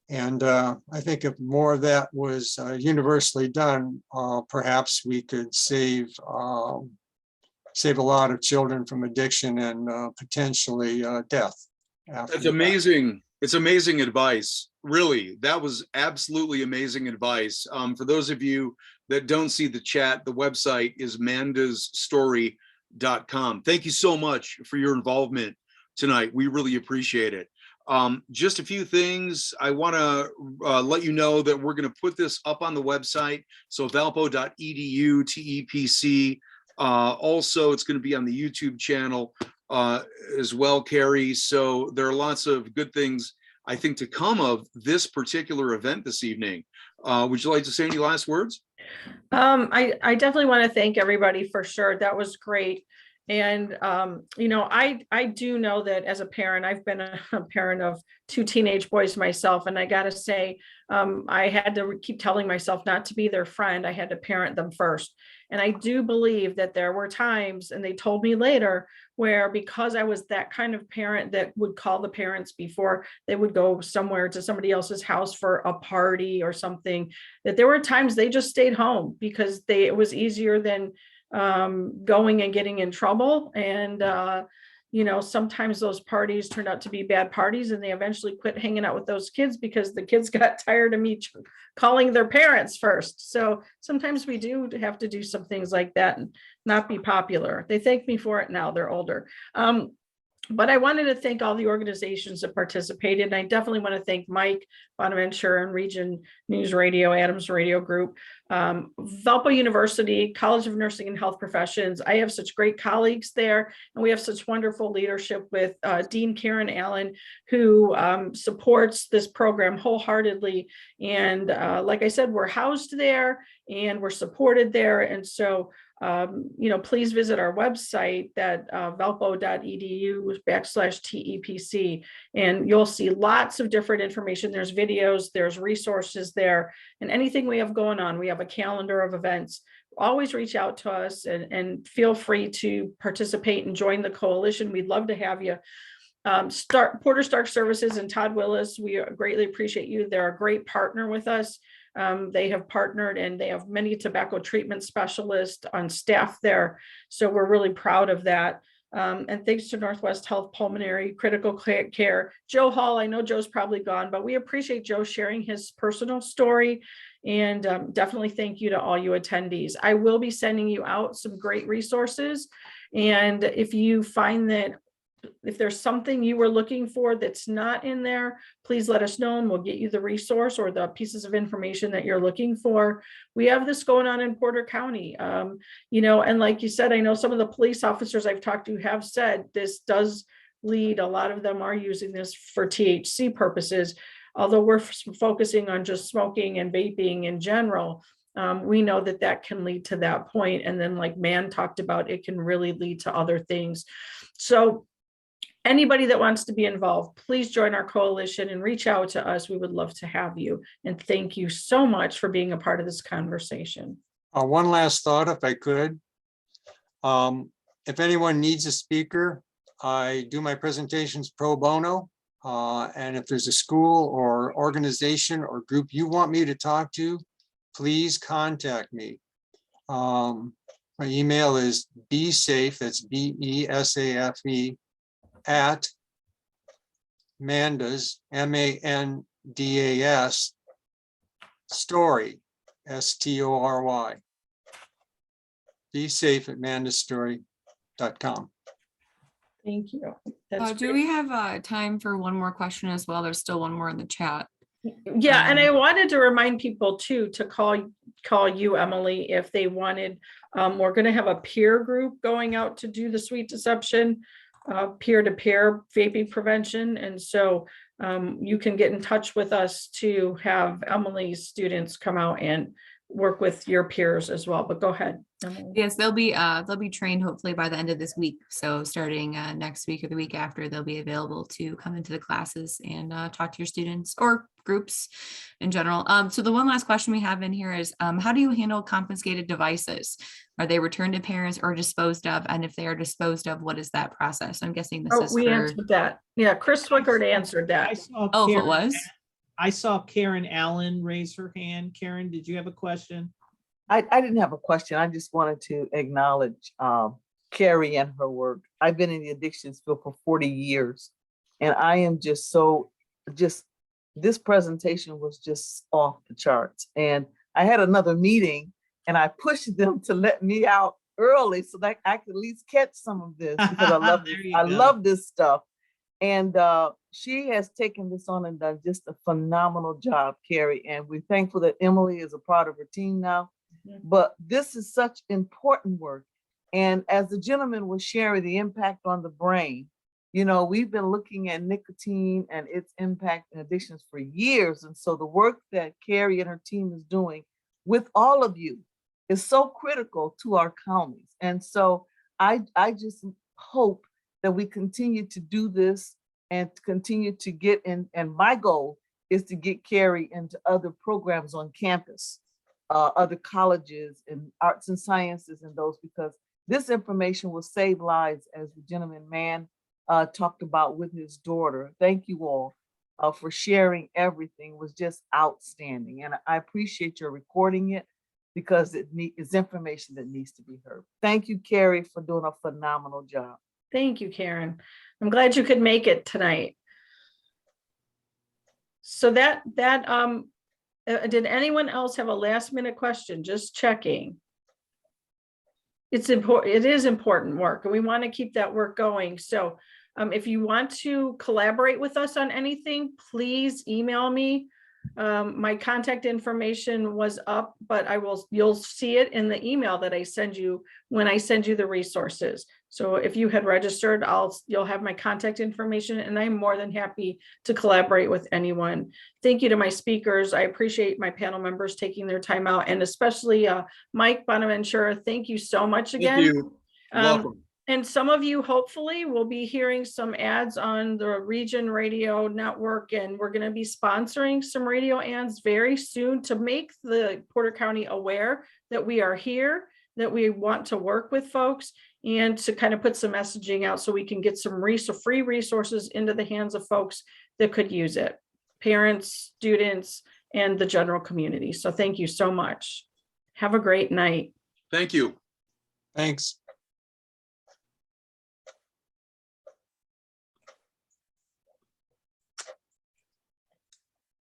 And I think if more of that was universally done, perhaps we could save a lot of children from addiction and potentially death. That's amazing. It's amazing advice. Really, that was absolutely amazing advice. For those of you that don't see the chat, the website is mandasstory.com. Thank you so much for your involvement tonight. We really appreciate it. Just a few things. I want to let you know that we're going to put this up on the website. So valpo.edu, TEPC. Also, it's going to be on the YouTube channel as well, Carrie. So there are lots of good things, I think, to come of this particular event this evening. Would you like to say any last words? I definitely want to thank everybody for sure. That was great. And, I do know that as a parent, I've been a parent of 2 teenage boys myself. And I got to say, I had to keep telling myself not to be their friend. I had to parent them first. And I do believe that there were times, and they told me later, where because I was that kind of parent that would call the parents before they would go somewhere to somebody else's house for a party or something, that there were times they just stayed home because it was easier than going and getting in trouble. And sometimes those parties turned out to be bad parties, and they eventually quit hanging out with those kids because the kids got tired of me calling their parents first. So sometimes we do have to do some things like that and not be popular. They thank me for it now. They're older. But I wanted to thank all the organizations that participated. And I definitely want to thank Mike Bonaventure and Region News Radio, Adams Radio Group, Valpo University, College of Nursing and Health Professions. I have such great colleagues there, and we have such wonderful leadership with Dean Karen Allen, who supports this program wholeheartedly. And like I said, we're housed there and we're supported there. And so please visit our website, that valpo.edu/TEPC, and you'll see lots of different information. There's videos, there's resources there, and anything we have going on. We have a calendar of events. Always reach out to us and feel free to participate and join the coalition. We'd love to have you. Porter Stark Services and Todd Willis, we greatly appreciate you. They're a great partner with us. They have partnered, and they have many tobacco treatment specialists on staff there. So we're really proud of that. And thanks to Northwest Health Pulmonary Critical Care. Joe Hall, I know Joe's probably gone, but we appreciate Joe sharing his personal story. And definitely thank you to all you attendees. I will be sending you out some great resources. And if you find that if there's something you were looking for that's not in there, please let us know and we'll get you the resource or the pieces of information that you're looking for. We have this going on in Porter County, and like you said, I know some of the police officers I've talked to have said this does lead, a lot of them are using this for THC purposes, although we're focusing on just smoking and vaping in general. We know that can lead to that point. And then like Man talked about, it can really lead to other things. So anybody that wants to be involved, please join our coalition and reach out to us. We would love to have you. And thank you so much for being a part of this conversation. One last thought, if I could. If anyone needs a speaker, I do my presentations pro bono. And if there's a school or organization or group you want me to talk to, please contact me. My email is besafe, that's BESAFE, at Mandas, MANDAS, story, STORY. Be safe at mandasstory.com. Thank you. Do we have time for one more question as well? There's still one more in the chat. Yeah, and I wanted to remind people too to call you, Emily, if they wanted. We're going to have a peer group going out to do the Sweet Deception peer-to-peer vaping prevention, and so you can get in touch with us to have Emily's students come out and work with your peers as well. But go ahead, Emily. Yes, they'll be trained hopefully by the end of this week. So starting next week or the week after, they'll be available to come into the classes and talk to your students or groups in general. So the one last question we have in here is, how do you handle confiscated devices? Are they returned to parents or disposed of? And if they are disposed of, what is that process? I'm guessing this is we answered that. Yeah, Chris Swickard answered that. If it was. I saw Karen Allen raise her hand. Karen, did you have a question? I didn't have a question. I just wanted to acknowledge Carrie and her work. I've been in the addictions field for 40 years, and I am just this presentation was just off the charts. And I had another meeting, and I pushed them to let me out early so that I could at least catch some of this, because I love this stuff. And she has taken this on and done just a phenomenal job, Carrie. And we're thankful that Emily is a part of her team now. Mm-hmm. But this is such important work. And as the gentleman was sharing the impact on the brain, we've been looking at nicotine and its impact in addictions for years. And so the work that Carrie and her team is doing with all of you is so critical to our counties. And so I just hope that we continue to do this and continue to get in. And my goal is to get Carrie into other programs on campus, other colleges and arts and sciences and those, because this information will save lives, as the gentleman Man talked about with his daughter. Thank you all for sharing everything. It was just outstanding. And I appreciate your recording it, because it's information that needs to be heard. Thank you, Carrie, for doing a phenomenal job. Thank you, Karen. I'm glad you could make it tonight. So did anyone else have a last minute question? Just checking. It's important. It is important work, and we want to keep that work going. So if you want to collaborate with us on anything, please email me. My contact information was up, but you'll see it in the email that I send you when I send you the resources. So if you had registered, you'll have my contact information, and I'm more than happy to collaborate with anyone. Thank you to my speakers. I appreciate my panel members taking their time out, and especially Mike Bonaventura. Thank you so much Thank again. you. Welcome. And some of you hopefully will be hearing some ads on the Region Radio Network, and we're going to be sponsoring some radio ads very soon to make the Porter County aware that we are here, that we want to work with folks, and to kind of put some messaging out so we can get some free resources into the hands of folks that could use it, parents, students, and the general community. So thank you so much. Have a great night. Thank you. Thanks.